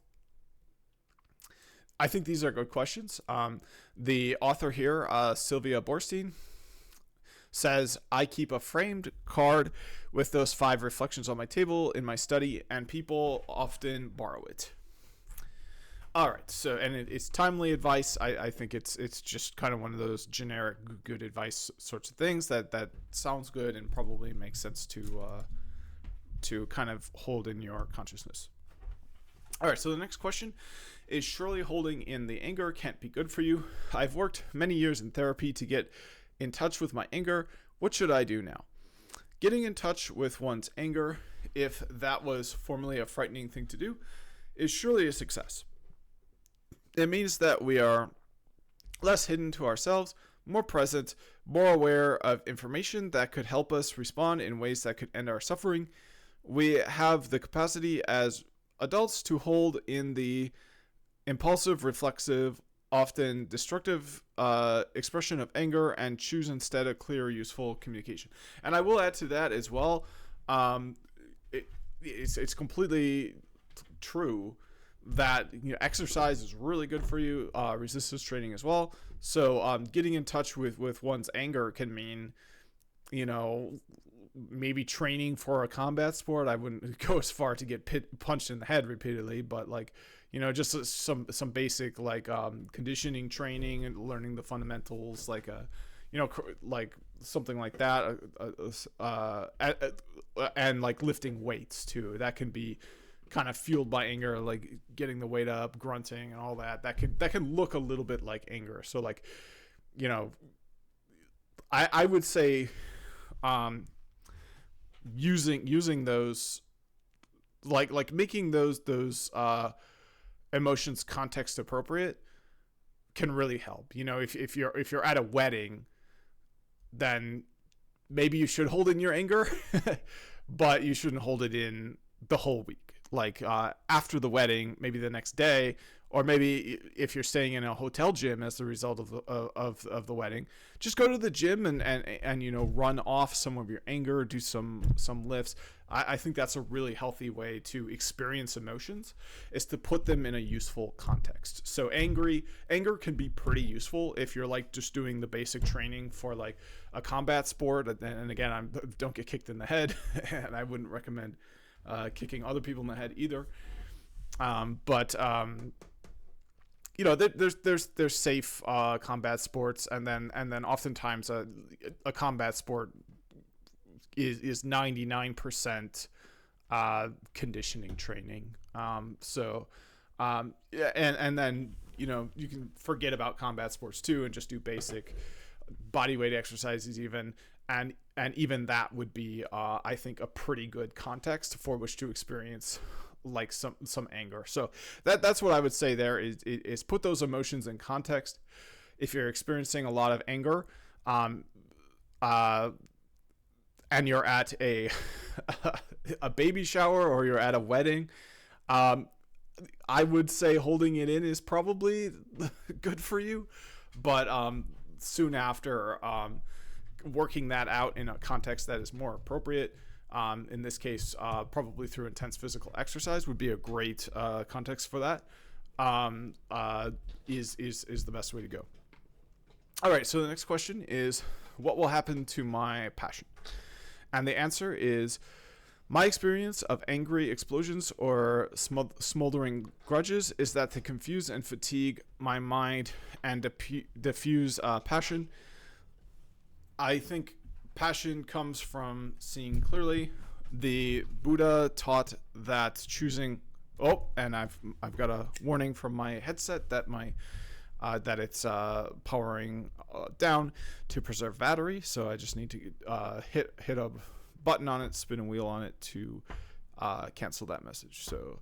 I think these are good questions. The author here, Sylvia Borstein, says, I keep a framed card with those 5 reflections on my table in my study, and people often borrow it. All right, so and it's timely advice. I think it's just kind of one of those generic good advice sorts of things that sounds good and probably makes sense to kind of hold in your consciousness. All right, so the next question is, surely holding in the anger can't be good for you. I've worked many years in therapy to get in touch with my anger. What should I do now? Getting in touch with one's anger, if that was formerly a frightening thing to do, is surely a success. It means that we are less hidden to ourselves, more present, more aware of information that could help us respond in ways that could end our suffering. We have the capacity as adults to hold in the impulsive, reflexive, often destructive expression of anger and choose instead a clear, useful communication. And I will add to that as well. It's completely true that exercise is really good for you. Resistance training as well. So getting in touch with one's anger can mean, maybe training for a combat sport. I wouldn't go as far to get punched in the head repeatedly, but just some basic conditioning training and learning the fundamentals, like something like that, and like lifting weights too. That can be kind of fueled by anger, like getting the weight up, grunting, and all that. That can look a little bit like anger. So I would say using those making those emotions context appropriate can really help. If you're at a wedding, then maybe you should hold in your anger, but you shouldn't hold it in the whole week. After the wedding, maybe the next day, or maybe if you're staying in a hotel gym as a result of the wedding, just go to the gym and run off some of your anger, do some lifts. I think that's a really healthy way to experience emotions, is to put them in a useful context. So anger can be pretty useful if you're just doing the basic training for a combat sport. And again, don't get kicked in the head, and I wouldn't recommend kicking other people in the head either. There's safe combat sports, and then oftentimes a combat sport is 99% conditioning training. And then you can forget about combat sports too and just do basic body weight exercises even, and even that would be I think a pretty good context for which to experience like some anger. So that's what I would say there is put those emotions in context. If you're experiencing a lot of anger, and you're at a a baby shower or you're at a wedding, I would say holding it in is probably good for you, but soon after, working that out in a context that is more appropriate, in this case, probably through intense physical exercise, would be a great context for that. Is the best way to go. All right, so the next question is, what will happen to my passion? And the answer is, my experience of angry explosions or smoldering grudges is that to confuse and fatigue my mind and diffuse passion. I think passion comes from seeing clearly. The Buddha taught that choosing. Oh, and I've got a warning from my headset that that it's powering down to preserve battery. So I just need to hit a button on it, spin a wheel on it to cancel that message. So,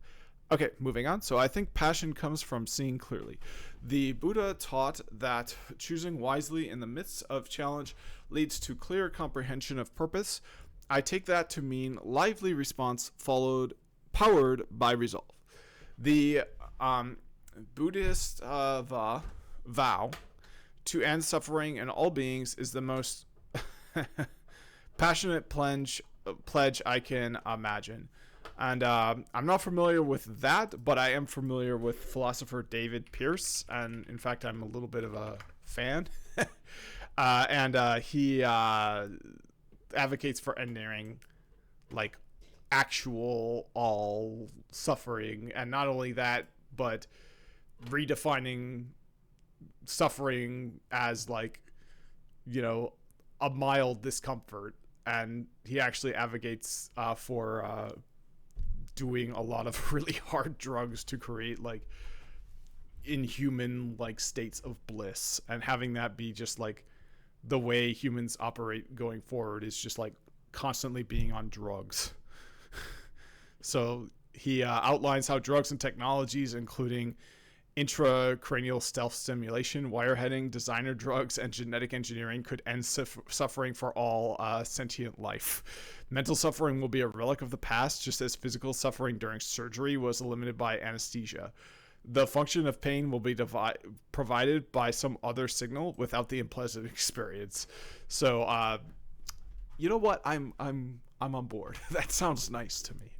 okay, moving on. So I think passion comes from seeing clearly. The Buddha taught that choosing wisely in the midst of challenge leads to clear comprehension of purpose. I take that to mean lively response powered by resolve. The Buddhist vow to end suffering in all beings is the most passionate pledge I can imagine. And I'm not familiar with that, but I am familiar with philosopher David Pearce, and in fact, I'm a little bit of a fan. And he advocates for ending like actual all suffering, and not only that, but redefining suffering as like, you know, a mild discomfort. And he actually advocates for doing a lot of really hard drugs to create like inhuman like states of bliss, and having that be just like the way humans operate going forward is just like constantly being on drugs. So he outlines how drugs and technologies, including intracranial stealth stimulation, wireheading, designer drugs, and genetic engineering, could end suffering for all sentient life. Mental suffering will be a relic of the past, just as physical suffering during surgery was eliminated by anesthesia. The function of pain will be provided by some other signal without the unpleasant experience. So, you know what? I'm on board. That sounds nice to me.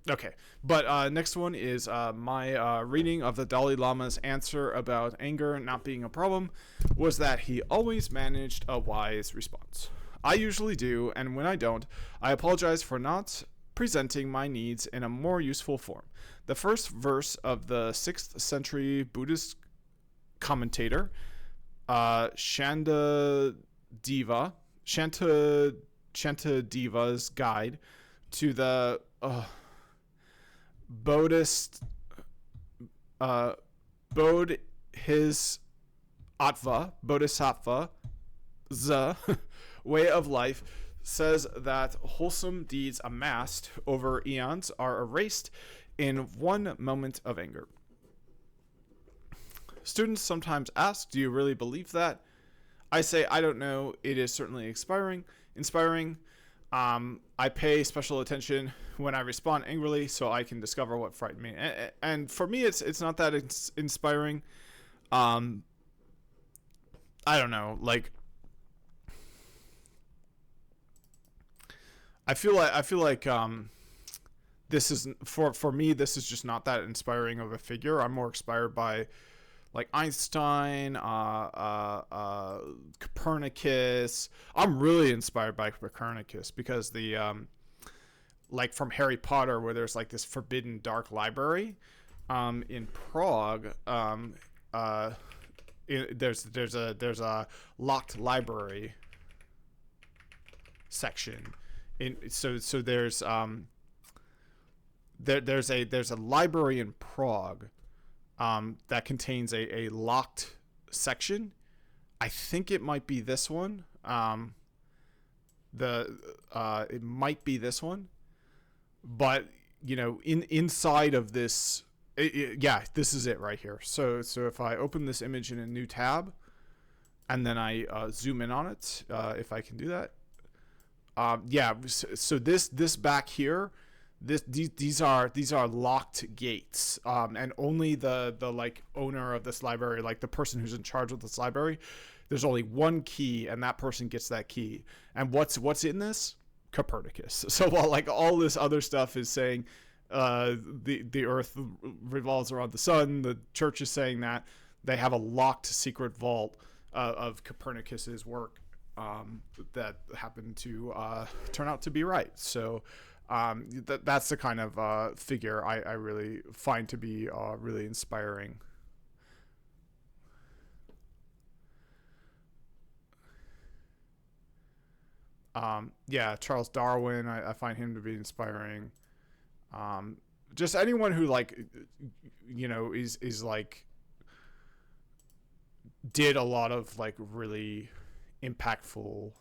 Okay, but next one is my reading of the Dalai Lama's answer about anger not being a problem was that he always managed a wise response. I usually do, and when I don't, I apologize for not presenting my needs in a more useful form. The first verse of the 6th century Buddhist commentator Shantadeva's guide to the Bodhisattva way of life says that wholesome deeds amassed over eons are erased in one moment of anger. Students sometimes ask, do you really believe that? I say, I don't know. It is certainly inspiring. I pay special attention when I respond angrily so I can discover what frightened me. And for me, it's not that inspiring. I don't know. Like, I feel like this is for me. This is just not that inspiring of a figure. I'm more inspired by like Einstein, Copernicus. I'm really inspired by Copernicus because the like from Harry Potter, where there's like this forbidden dark library in Prague. There's a locked library section. So there's a library in Prague that contains a locked section I think it might be this one. It might be this one, but inside of this, yeah, this is it right here. So if I open this image in a new tab, and then I zoom in on it, if I can do that, yeah. So this back here, these are locked gates, and only the like owner of this library, like the person who's in charge of this library, there's only one key, and that person gets that key. And what's in this? Copernicus. So while like all this other stuff is saying the Earth revolves around the sun, the church is saying that they have a locked secret vault of Copernicus's work that happened to turn out to be right. So that's the kind of figure I really find to be really inspiring. Yeah, Charles Darwin, I find him to be inspiring. Just anyone who like, is like did a lot of like really impactful,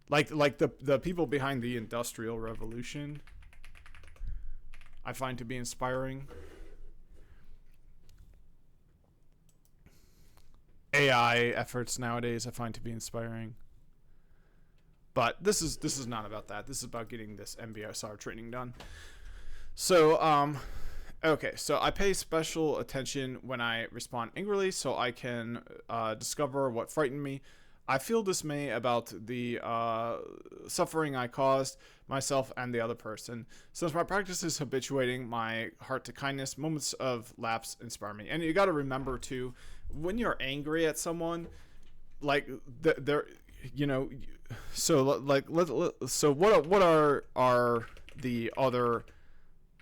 like the people behind the Industrial Revolution, I find to be inspiring. AI efforts nowadays I find to be inspiring. But this is not about that. This is about getting this Mbsr training done. So, okay, so I pay special attention when I respond angrily, so I can discover what frightened me. I feel dismay about the suffering I caused myself and the other person. Since my practice is habituating my heart to kindness, moments of lapse inspire me. And you got to remember too, when you're angry at someone, like they're, so like so what are the other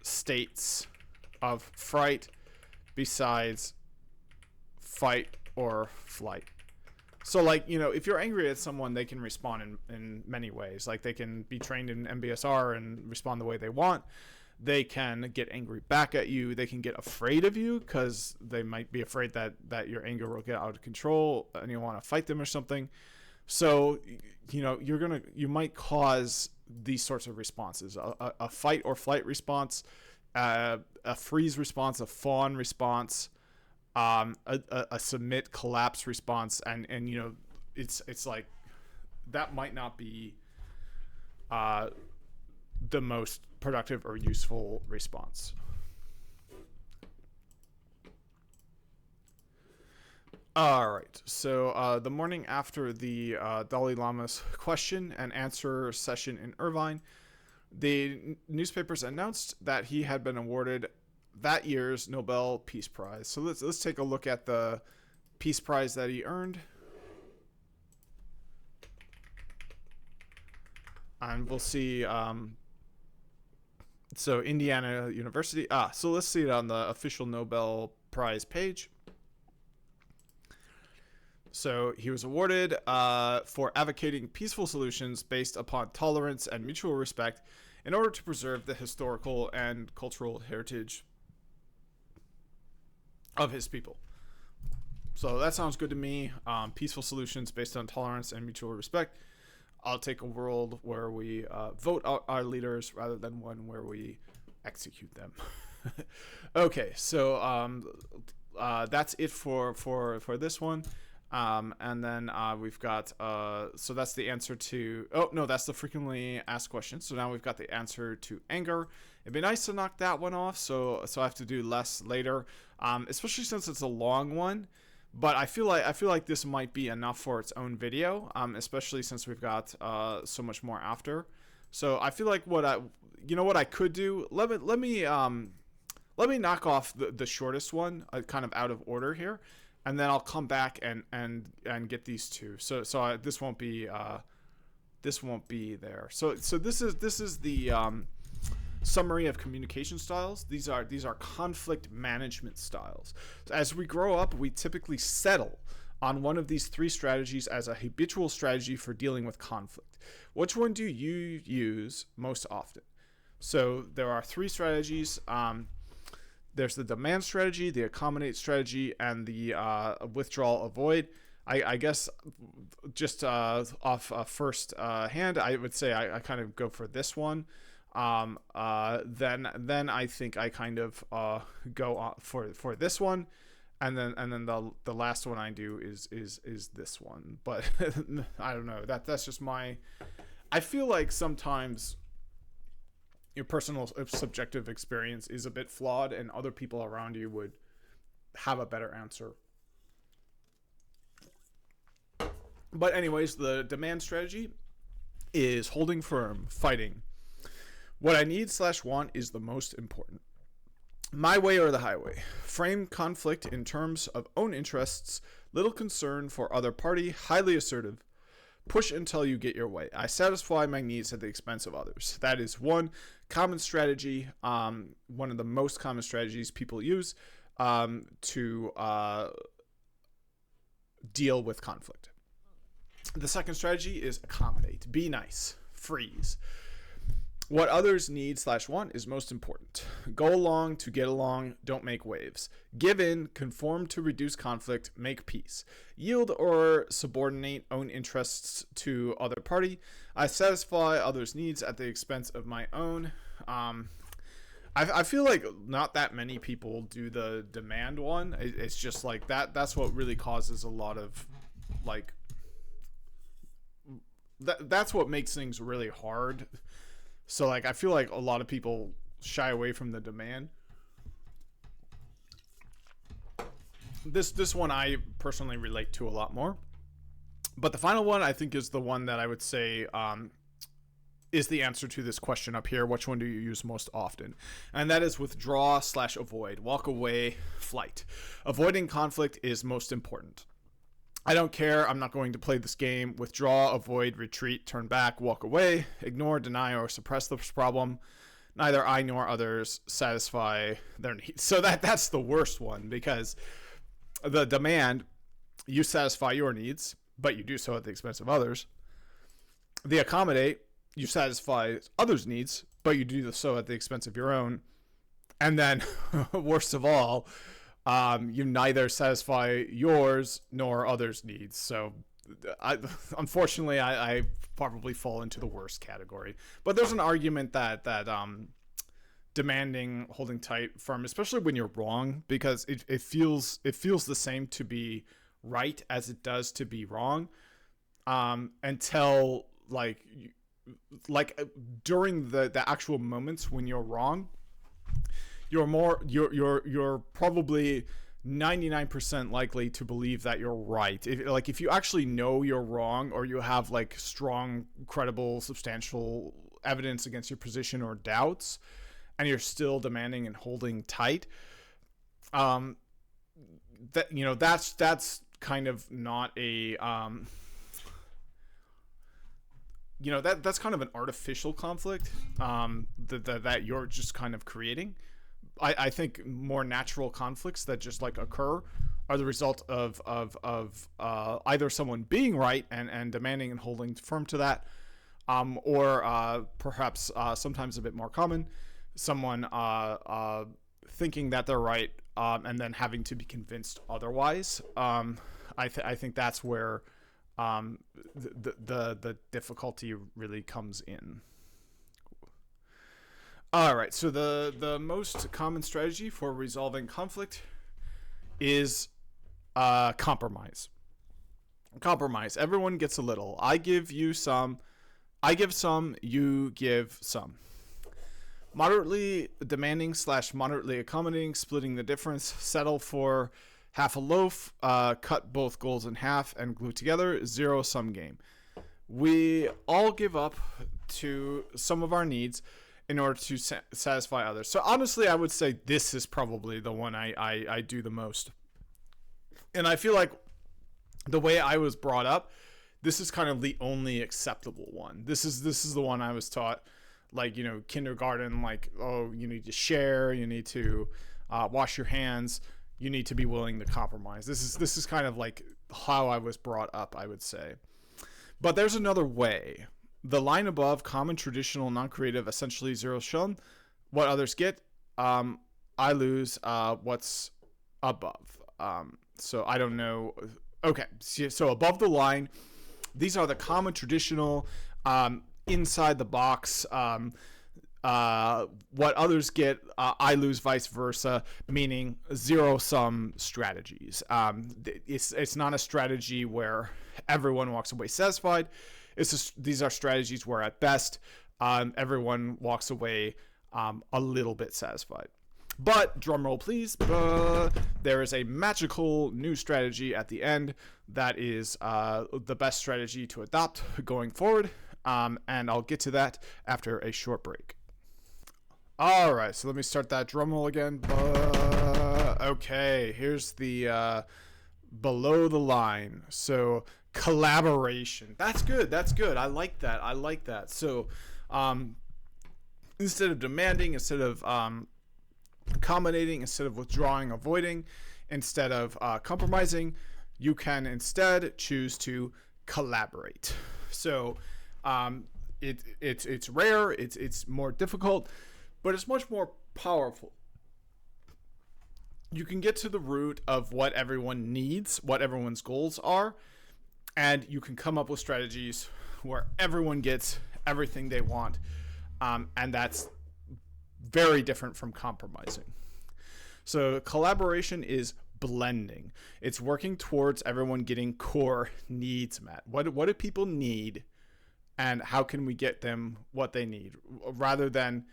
states of fright besides fight or flight? So like, if you're angry at someone, they can respond in many ways. Like they can be trained in Mbsr and respond the way they want. They can get angry back at you. They can get afraid of you because they might be afraid that your anger will get out of control and you want to fight them or something. So, you might cause these sorts of responses: a fight or flight response, a freeze response, a fawn response, a submit collapse response, and it's like that might not be the most productive or useful response. All right. So the morning after the Dalai Lama's question and answer session in Irvine, the newspapers announced that he had been awarded that year's Nobel Peace Prize. So let's take a look at the Peace Prize that he earned. And we'll see. So Indiana University. So let's see it on the official Nobel Prize page. So he was awarded for advocating peaceful solutions based upon tolerance and mutual respect in order to preserve the historical and cultural heritage of his people. So that sounds good to me. Peaceful solutions based on tolerance and mutual respect. I'll take a world where we vote out our leaders rather than one where we execute them. Okay, so that's it for this one. And then we've got so that's the answer to that's the frequently asked questions. So now we've got the answer to anger. It'd be nice to knock that one off, so I have to do less later, especially since it's a long one. But I feel like this might be enough for its own video, especially since we've got so much more after. So I feel like what I could do, let me knock off the shortest one, kind of out of order here. And then I'll come back and get these two. So this won't be there. So this is the summary of communication styles. These are conflict management styles. As we grow up, we typically settle on one of these three strategies as a habitual strategy for dealing with conflict. Which one do you use most often? So there are three strategies. There's the demand strategy, the accommodate strategy, and the withdrawal avoid. I guess just off first hand, I would say I kind of go for this one. Then I think I kind of go for this one, and then the last one I do is this one. But I don't know, that's just my. I feel like sometimes your personal subjective experience is a bit flawed, and other people around you would have a better answer. But anyways, the demand strategy is holding firm, fighting. What I need / want is the most important. My way or the highway. Frame conflict in terms of own interests, little concern for other party, highly assertive. Push until you get your way. I satisfy my needs at the expense of others. That is one common strategy, one of the most common strategies people use to deal with conflict. The second strategy is accommodate. Be nice. Freeze. What others need / want is most important. Go along to get along, don't make waves. Give in, conform to reduce conflict, make peace. Yield or subordinate own interests to other party. I satisfy others' needs at the expense of my own. I feel like not that many people do the demand one. It's just like that's what really causes a lot of like that's what makes things really hard. So like I feel like a lot of people shy away from the demand. This one I personally relate to a lot more. But the final one I think is the one that I would say is the answer to this question up here. Which one do you use most often? And that is withdraw / avoid. Walk away, flight. Avoiding conflict is most important. I don't care. I'm not going to play this game. Withdraw, avoid, retreat, turn back, walk away, ignore, deny, or suppress this problem. Neither I nor others satisfy their needs. So that's the worst one, because the demand, you satisfy your needs, but you do so at the expense of others. The accommodate, you satisfy others' needs, but you do so at the expense of your own. And then, worst of all, you neither satisfy yours nor others' needs. So, unfortunately, I probably fall into the worst category. But there's an argument that demanding, holding tight, firm, especially when you're wrong, because it feels the same to be right as it does to be wrong, until like during the actual moments when you're wrong. You're probably 99% likely to believe that you're right. If you actually know you're wrong, or you have like strong, credible, substantial evidence against your position or doubts, and you're still demanding and holding tight, that's kind of not a that's kind of an artificial conflict that you're just kind of creating. I think more natural conflicts that just like occur are the result of either someone being right and demanding and holding firm to that, or perhaps sometimes a bit more common, someone thinking that they're right and then having to be convinced otherwise. I think that's where the difficulty really comes in. All right, so the most common strategy for resolving conflict is compromise. Compromise. Everyone gets a little. I give you some. I give some. You give some. Moderately demanding / moderately accommodating, splitting the difference, settle for half a loaf, cut both goals in half and glue together, zero-sum game. We all give up to some of our needs in order to satisfy others. So honestly, I would say this is probably the one I do the most. And I feel like the way I was brought up, this is kind of the only acceptable one. This is the one I was taught, like, kindergarten, like, oh, you need to share, you need to wash your hands, you need to be willing to compromise. This is kind of like how I was brought up, I would say. But there's another way. The line above, common, traditional, non-creative, essentially zero-sum. What others get, I lose what's above. So I don't know. Okay, so above the line, these are the common traditional inside the box. What others get, I lose, vice versa, meaning zero sum strategies. It's not a strategy where everyone walks away satisfied. These are strategies where at best everyone walks away a little bit satisfied. But drumroll please, there is a magical new strategy at the end that is the best strategy to adopt going forward, and I'll get to that after a short break. All right, so let me start that drumroll again. Okay, here's the below the line. So collaboration. That's good. I like that. So instead of demanding, instead of accommodating, instead of withdrawing, avoiding, instead of compromising, you can instead choose to collaborate. So it's rare, it's more difficult, but it's much more powerful. You can get to the root of what everyone needs, what everyone's goals are, and you can come up with strategies where everyone gets everything they want, and that's very different from compromising. So collaboration is blending. It's working towards everyone getting core needs met. What do people need, and how can we get them what they need, rather than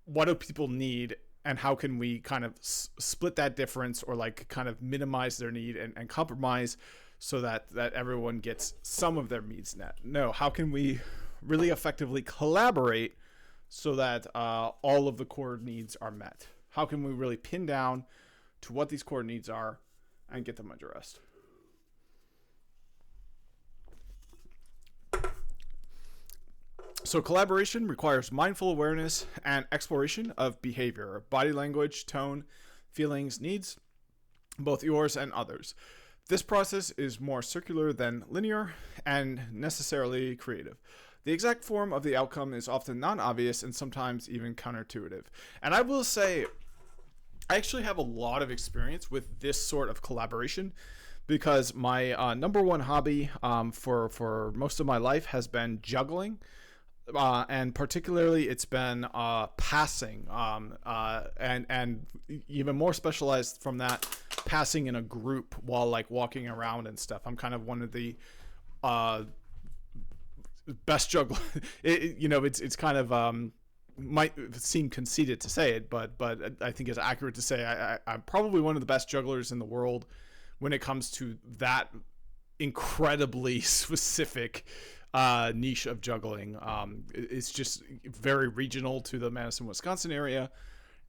what do people need and how can we kind of split that difference, or like kind of minimize their need and compromise so that everyone gets some of their needs met. No, how can we really effectively collaborate so that all of the core needs are met? How can we really pin down to what these core needs are and get them addressed? So collaboration requires mindful awareness and exploration of behavior, body language, tone, feelings, needs, both yours and others. This process is more circular than linear and necessarily creative. The exact form of the outcome is often non-obvious and sometimes even counterintuitive. And I will say, I actually have a lot of experience with this sort of collaboration, because my number one hobby for most of my life has been juggling. And particularly it's been passing, and even more specialized from that, passing in a group while like walking around and stuff. I'm kind of one of the best jugglers. It's kind of might seem conceited to say it, but I think it's accurate to say I'm probably one of the best jugglers in the world when it comes to that incredibly specific niche of juggling. It's just very regional to the Madison, Wisconsin area,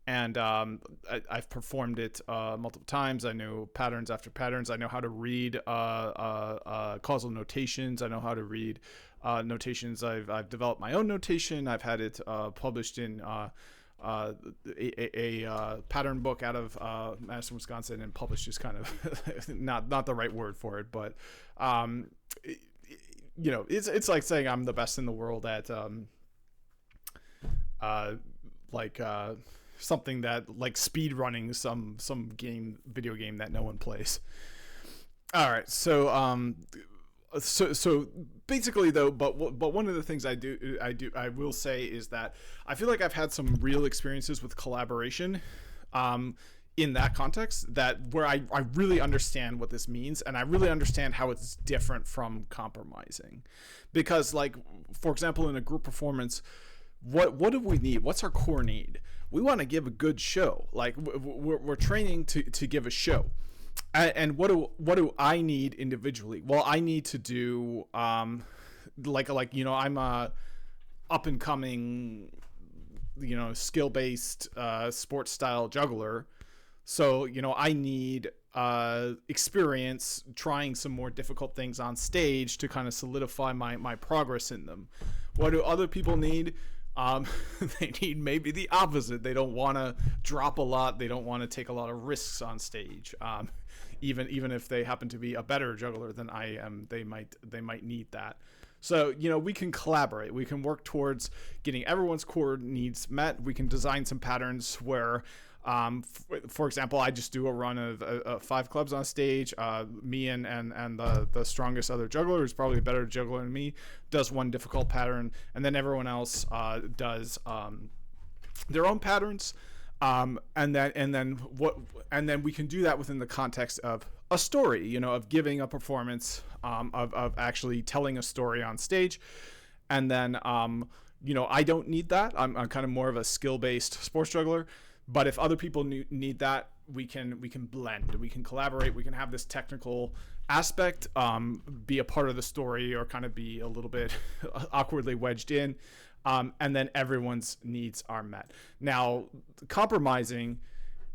and I've performed it multiple times. I know patterns after patterns. I know how to read causal notations. I know how to read notations. I've developed my own notation. I've had it published in a pattern book out of Madison, Wisconsin, and published is kind of not the right word for it, but it's like saying I'm the best in the world at something that like speed running some video game that no one plays. All right, so basically though, but one of the things I will say is that I feel like I've had some real experiences with collaboration in that context, that where I really understand what this means, and I really understand how it's different from compromising. Because like, for example, in a group performance, what do we need? What's our core need? We want to give a good show. Like we're training to give a show. And what do I need individually? Well, I need to do I'm a up and coming skill based sports style juggler. So, I need experience trying some more difficult things on stage to kind of solidify my progress in them. What do other people need? They need maybe the opposite. They don't want to drop a lot. They don't want to take a lot of risks on stage. Even if they happen to be a better juggler than I am, they might need that. So, we can collaborate. We can work towards getting everyone's core needs met. We can design some patterns where For example, I just do a run of 5 clubs on stage. Me and the strongest other juggler, who's probably a better juggler than me, does one difficult pattern, and then everyone else does their own patterns. And then we can do that within the context of a story, of giving a performance, of actually telling a story on stage. And then, I don't need that. I'm kind of more of a skill-based sports juggler. But if other people need that, we can blend, we can collaborate, we can have this technical aspect be a part of the story, or kind of be a little bit awkwardly wedged in. And then everyone's needs are met. Now, compromising,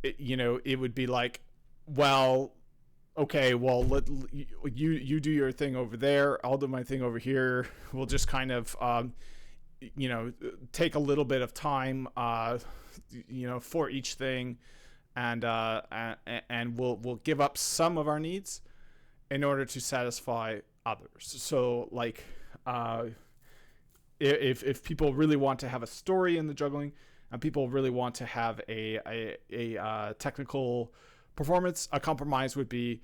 it would be like, well, okay, well, you do your thing over there, I'll do my thing over here. We'll just kind of, take a little bit of time, for each thing, and we'll give up some of our needs in order to satisfy others. So, like, if people really want to have a story in the juggling, and people really want to have a technical performance, a compromise would be,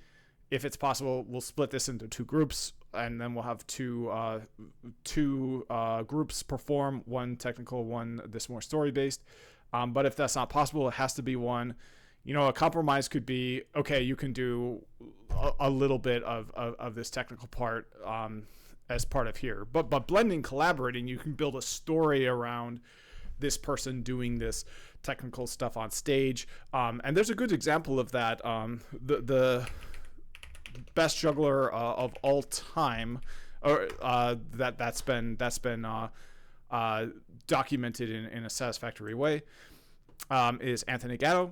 if it's possible, we'll split this into 2 groups, and then we'll have two groups perform, one technical, one this more story based. But if that's not possible, it has to be one. A compromise could be, okay, you can do a little bit of this technical part as part of here. But blending, collaborating, you can build a story around this person doing this technical stuff on stage. And there's a good example of that. The best juggler of all time, or that's been documented in a satisfactory way, is Anthony Gatto.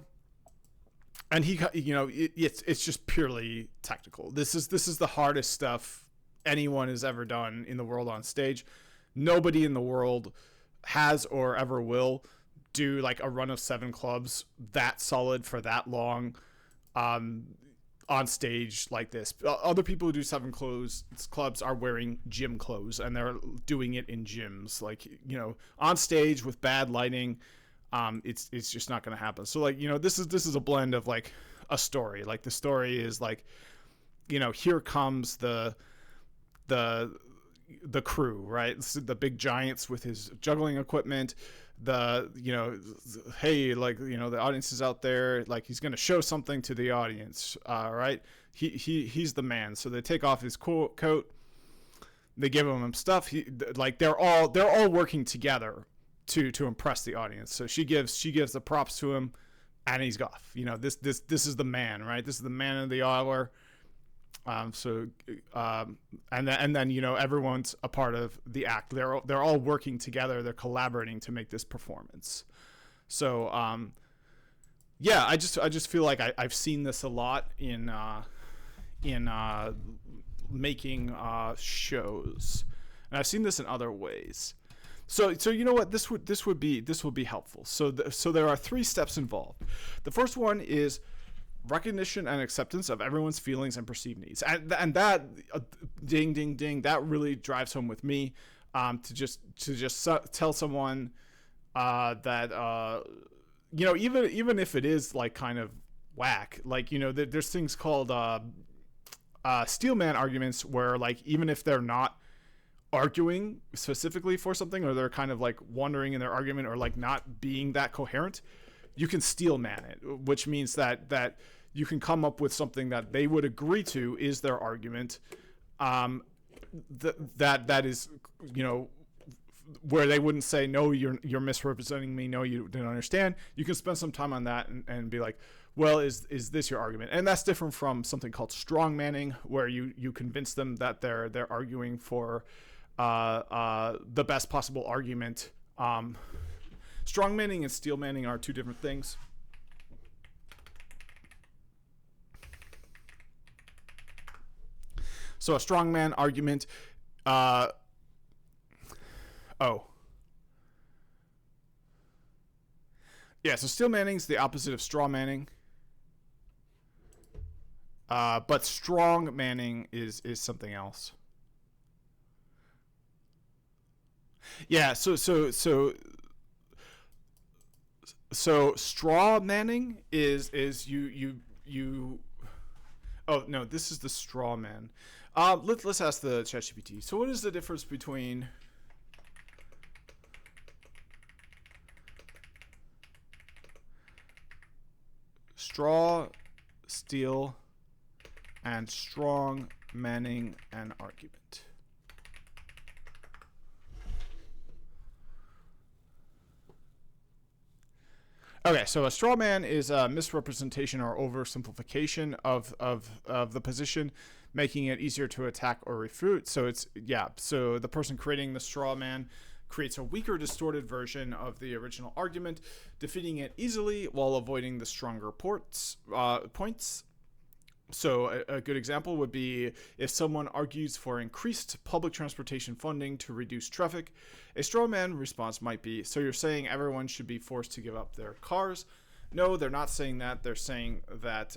And he, it's just purely technical. This is the hardest stuff anyone has ever done in the world on stage. Nobody in the world has or ever will do like a run of 7 clubs that solid for that long on stage like this. Other people who do 7 clubs are wearing gym clothes, and they're doing it in gyms, like, on stage with bad lighting. It's just not going to happen. So, like, this is a blend of like a story. Like, the story is like, here comes the crew, right? The big giants with his juggling equipment. Hey, like, the audience is out there, like, he's going to show something to the audience, right? He's the man. So they take off his coat, they give him stuff. They're all working together to impress the audience. So she gives the props to him, and he's off. This is the man, right? This is the man of the hour. And then everyone's a part of the act. They're all working together. They're collaborating to make this performance. So I just feel like I've seen this a lot in making shows, and I've seen this in other ways. So you know what, this would be helpful. So there are 3 steps involved. The first one is recognition and acceptance of everyone's feelings and perceived needs, and that ding ding ding, that really drives home with me, to just tell someone that even if it is like kind of whack, like, there's things called steelman arguments, where, like, even if they're not arguing specifically for something, or they're kind of like wandering in their argument, or like not being that coherent, you can steelman it, which means that you can come up with something that they would agree to is their argument, that is, where they wouldn't say, no, you're misrepresenting me, no, you didn't understand. You can spend some time on that and be like, well, is this your argument? And that's different from something called strongmanning, where you convince them that they're arguing for the best possible argument. Strongmanning and steelmanning are 2 different things. So a strongman argument, so steelmanning is the opposite of strawmanning. But strong manning is something else. Yeah, so So straw manning is you. Oh no, this is the straw man. Let's ask the ChatGPT. So what is the difference between straw, steel, and strong manning an argument? Okay, so a straw man is a misrepresentation or oversimplification of the position, making it easier to attack or refute. So so the person creating the straw man creates a weaker, distorted version of the original argument, defeating it easily while avoiding the stronger points. So a good example would be if someone argues for increased public transportation funding to reduce traffic, a straw man response might be, so you're saying everyone should be forced to give up their cars? No, they're not saying that. They're saying that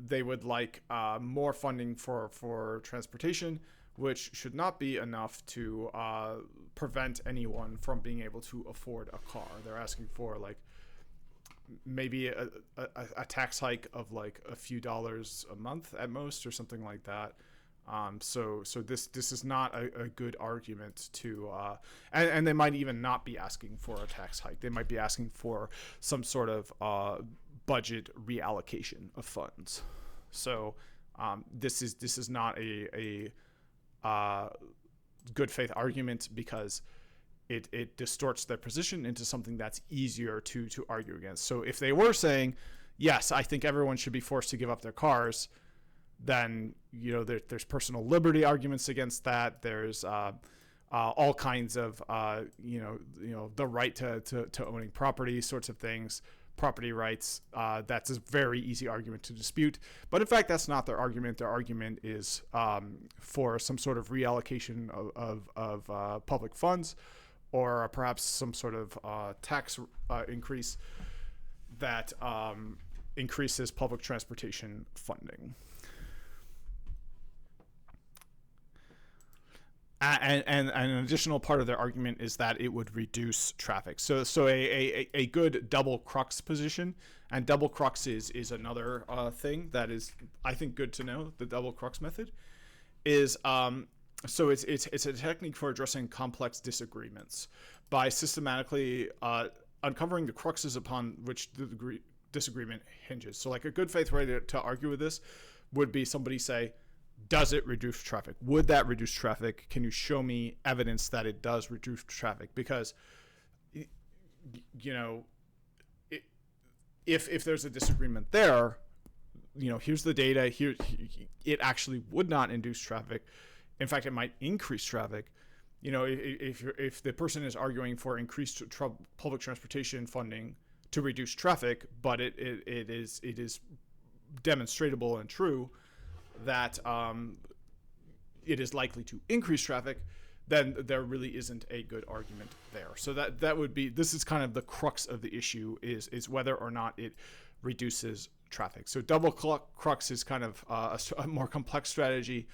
they would like more funding for transportation, which should not be enough to prevent anyone from being able to afford a car. They're asking for like maybe a tax hike of like a few dollars a month at most or something like that. So this is not a good argument to and they might even not be asking for a tax hike. They might be asking for some sort of budget reallocation of funds. So this is not a good faith argument because it distorts their position into something that's easier to argue against. So if they were saying, yes, I think everyone should be forced to give up their cars, then there's personal liberty arguments against that. There's all kinds of the right to owning property sorts of things, property rights. That's a very easy argument to dispute. But in fact, that's not their argument. Their argument is for some sort of reallocation of public funds, or perhaps some sort of tax increase that increases public transportation funding. And an additional part of their argument is that it would reduce traffic. So a good double crux position, and double crux is another thing that is, I think, good to know. The double crux method is so it's a technique for addressing complex disagreements by systematically uncovering the cruxes upon which the disagreement hinges. So like a good faith way to argue with this would be somebody say, does it reduce traffic? Would that reduce traffic? Can you show me evidence that it does reduce traffic? Because if there's a disagreement there, here's the data. Here, it actually would not induce traffic. In fact, it might increase traffic. If the person is arguing for increased public transportation funding to reduce traffic, but it is demonstrable and true that it is likely to increase traffic, then there really isn't a good argument there. So that would be, this is kind of the crux of the issue is whether or not it reduces traffic. So double crux is kind of a more complex strategy.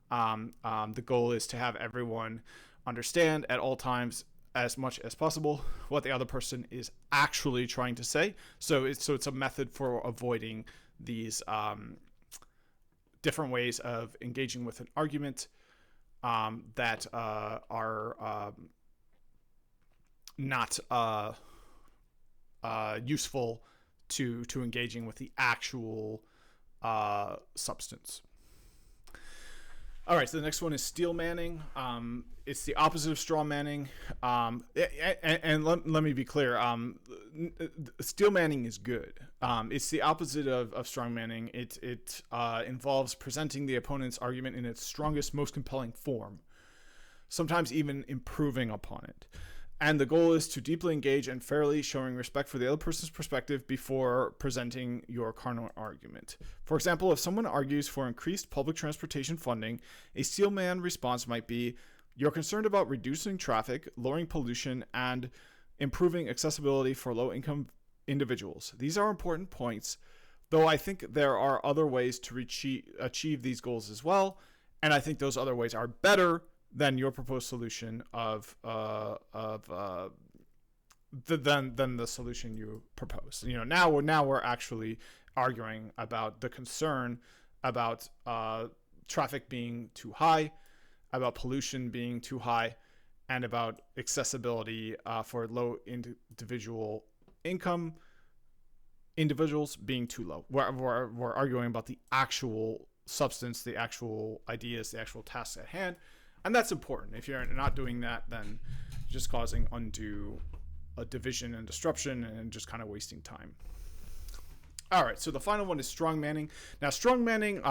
The goal is to have everyone understand at all times as much as possible what the other person is actually trying to say. So it's a method for avoiding these different ways of engaging with an argument that are not useful to engaging with the actual substance. All right, so the next one is steel manning. It's the opposite of straw manning. And let me be clear. Steel manning is good. It's the opposite of strong manning. It involves presenting the opponent's argument in its strongest, most compelling form, sometimes even improving upon it. And the goal is to deeply engage and fairly showing respect for the other person's perspective before presenting your counter argument. For example, if someone argues for increased public transportation funding, a steel man response might be, you're concerned about reducing traffic, lowering pollution, and improving accessibility for low-income individuals. These are important points, though I think there are other ways to achieve these goals as well, and I think those other ways are better than your proposed solution of than the solution you propose. Now we're actually arguing about the concern about traffic being too high, about pollution being too high, and about accessibility for low individual income individuals being too low. We're arguing about the actual substance, the actual ideas, the actual tasks at hand, and that's important. If you're not doing that, then you're just causing undue division and disruption and just kind of wasting time. All right, so the final one is strong manning. Now, strong manning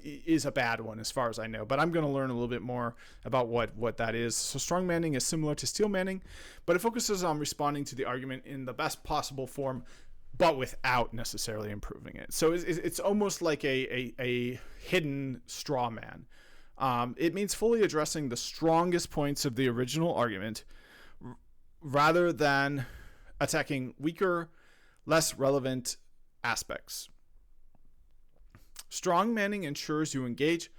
is a bad one as far as I know, but I'm going to learn a little bit more about what that is. So strong manning is similar to steel manning, but it focuses on responding to the argument in the best possible form, but without necessarily improving it. So it's almost like a hidden straw man. It means fully addressing the strongest points of the original argument rather than attacking weaker, less relevant aspects. Strong manning ensures you engage.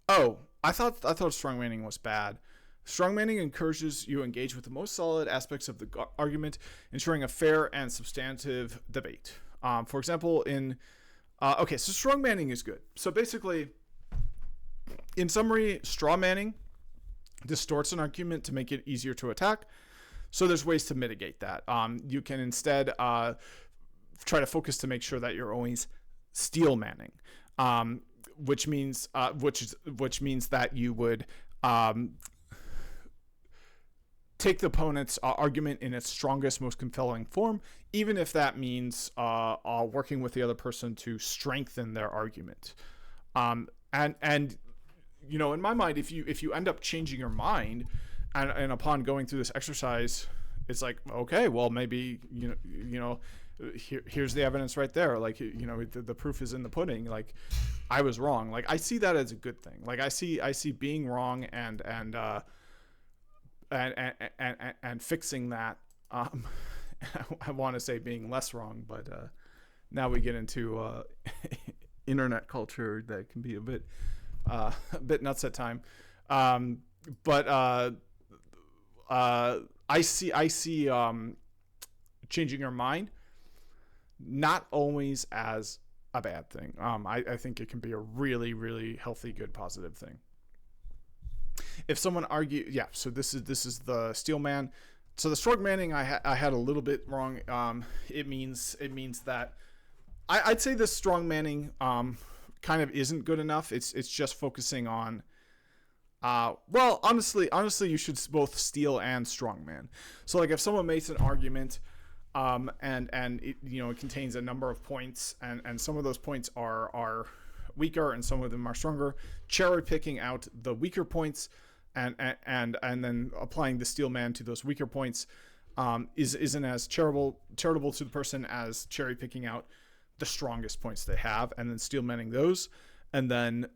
Oh, I thought strong manning was bad. Strong manning encourages you to engage with the most solid aspects of the argument, ensuring a fair and substantive debate. For example, so strong manning is good. So basically, in summary, straw manning distorts an argument to make it easier to attack. So there's ways to mitigate that. You can instead try to focus to make sure that you're always steel manning, which means that you would take the opponent's argument in its strongest, most compelling form, even if that means working with the other person to strengthen their argument. And in my mind, if you end up changing your mind, and upon going through this exercise, it's like, okay, well, maybe here's the evidence right there. Like, the proof is in the pudding. Like, I was wrong. Like, I see that as a good thing. Like, I see being wrong and fixing that. I want to say being less wrong, but now we get into internet culture that can be a bit nuts at time. But I see changing your mind not always as a bad thing. I think it can be a really, really healthy, good, positive thing. If someone so this is the steel man. So the strong manning I had a little bit wrong. It means that I'd say the strong manning kind of isn't good enough. It's just focusing on honestly you should both steel and strong man. So like if someone makes an argument and it, it contains a number of points and some of those points are weaker and some of them are stronger, cherry picking out the weaker points and then applying the steel man to those weaker points isn't as charitable to the person as cherry picking out the strongest points they have and then steel manning those, and then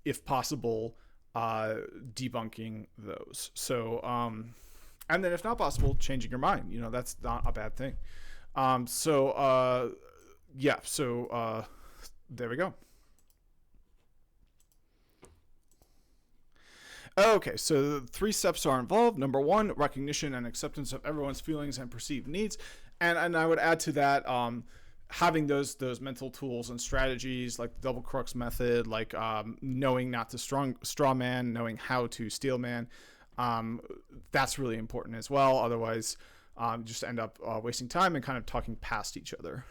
if possible debunking those. So and then if not possible, changing your mind. That's not a bad thing. So there we go. Okay, so 3 steps are involved. Number 1, recognition and acceptance of everyone's feelings and perceived needs. And I would add to that having those mental tools and strategies like the double crux method, like knowing not to straw man, knowing how to steel man. That's really important as well. Otherwise, just end up wasting time and kind of talking past each other.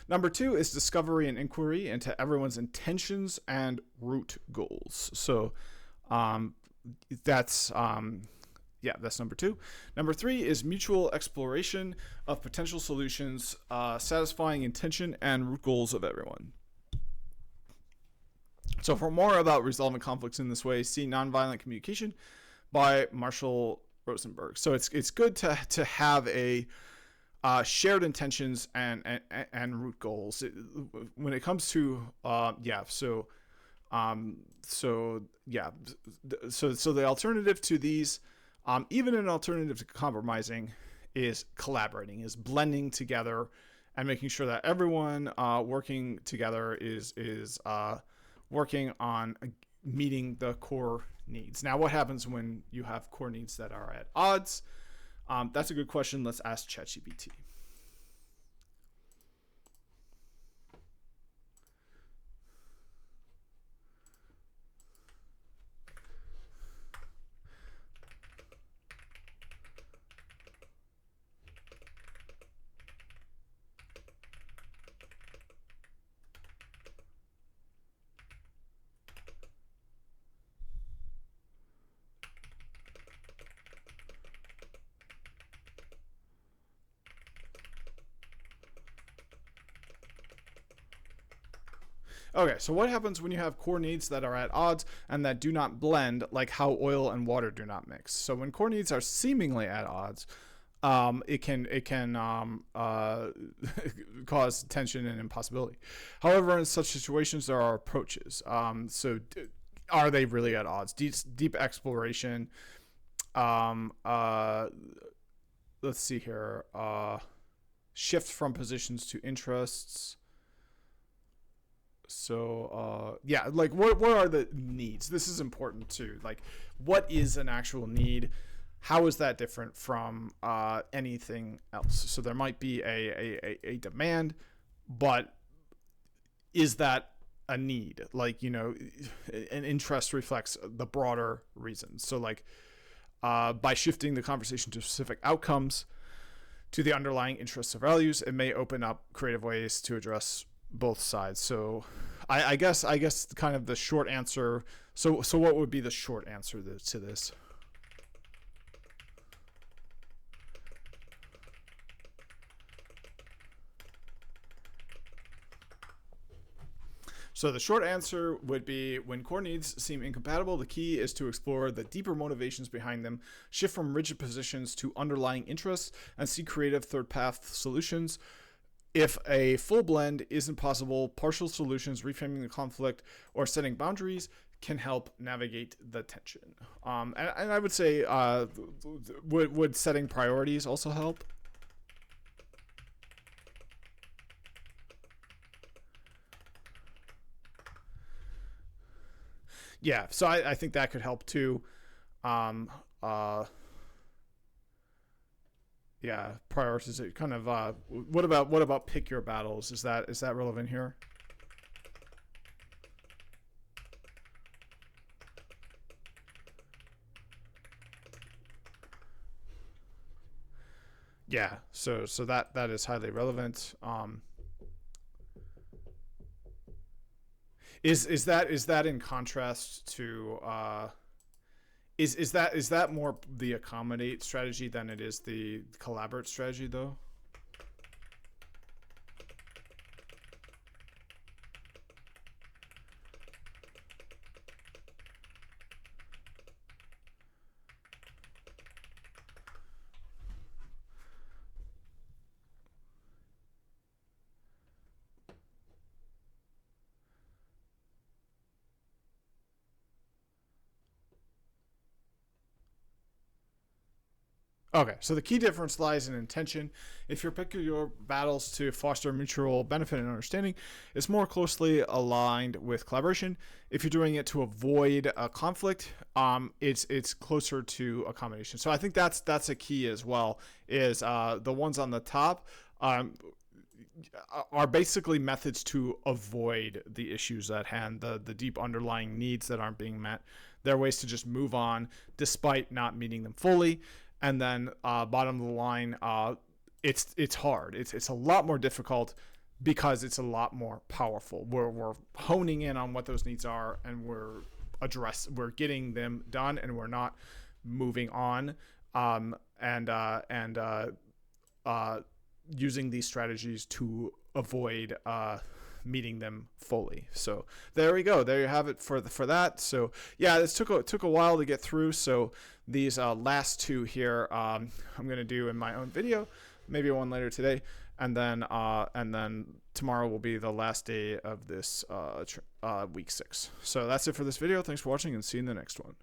Number 2 is discovery and inquiry into everyone's intentions and root goals. So that's number 2. Number 3 is mutual exploration of potential solutions, satisfying intention and root goals of everyone. So for more about resolving conflicts in this way, see Nonviolent Communication by Marshall Rosenberg. So it's good to have a shared intentions and root goals when it comes to So the alternative to these, even an alternative to compromising, is collaborating, is blending together and making sure that everyone working together is working on meeting the core needs. Now, what happens when you have core needs that are at odds? That's a good question. Let's ask ChatGPT. Okay, so what happens when you have core needs that are at odds and that do not blend, like how oil and water do not mix? So when core needs are seemingly at odds, it can cause tension and impossibility. However, in such situations, there are approaches. Are they really at odds? Deep exploration. Um, uh, let's see here. Shift from positions to interests. So yeah, like what are the needs? This is important too. Like, what is an actual need? How is that different from anything else? So there might be a demand, but is that a need? Like, an interest reflects the broader reasons. So like by shifting the conversation to specific outcomes, to the underlying interests or values, it may open up creative ways to address both sides. So I guess kind of the short answer. So what would be the short answer to this? So the short answer would be, when core needs seem incompatible, the key is to explore the deeper motivations behind them, shift from rigid positions to underlying interests, and see creative third path solutions. If a full blend isn't possible, partial solutions, reframing the conflict, or setting boundaries can help navigate the tension. And I would say, would setting priorities also help? Yeah, so I think that could help too. Um, uh, yeah, prioritize kind of. What about pick your battles? Is that relevant here? Yeah, so that is highly relevant. Is that in contrast to is that more the accommodate strategy than it is the collaborate strategy though? Okay, so the key difference lies in intention. If you're picking your battles to foster mutual benefit and understanding, it's more closely aligned with collaboration. If you're doing it to avoid a conflict, it's closer to accommodation. So I think that's a key as well. Is the ones on the top are basically methods to avoid the issues at hand, the deep underlying needs that aren't being met. They're ways to just move on despite not meeting them fully. And then bottom of the line, it's hard. It's a lot more difficult because it's a lot more powerful. We're honing in on what those needs are, and we're getting them done, and we're not moving on. And using these strategies to avoid meeting them fully. So there we go. There you have it for that. So yeah, this took a while to get through. So these last two here, I'm gonna do in my own video, maybe one later today, and then tomorrow will be the last day of this week 6. So that's it for this video. Thanks for watching, and see you in the next one.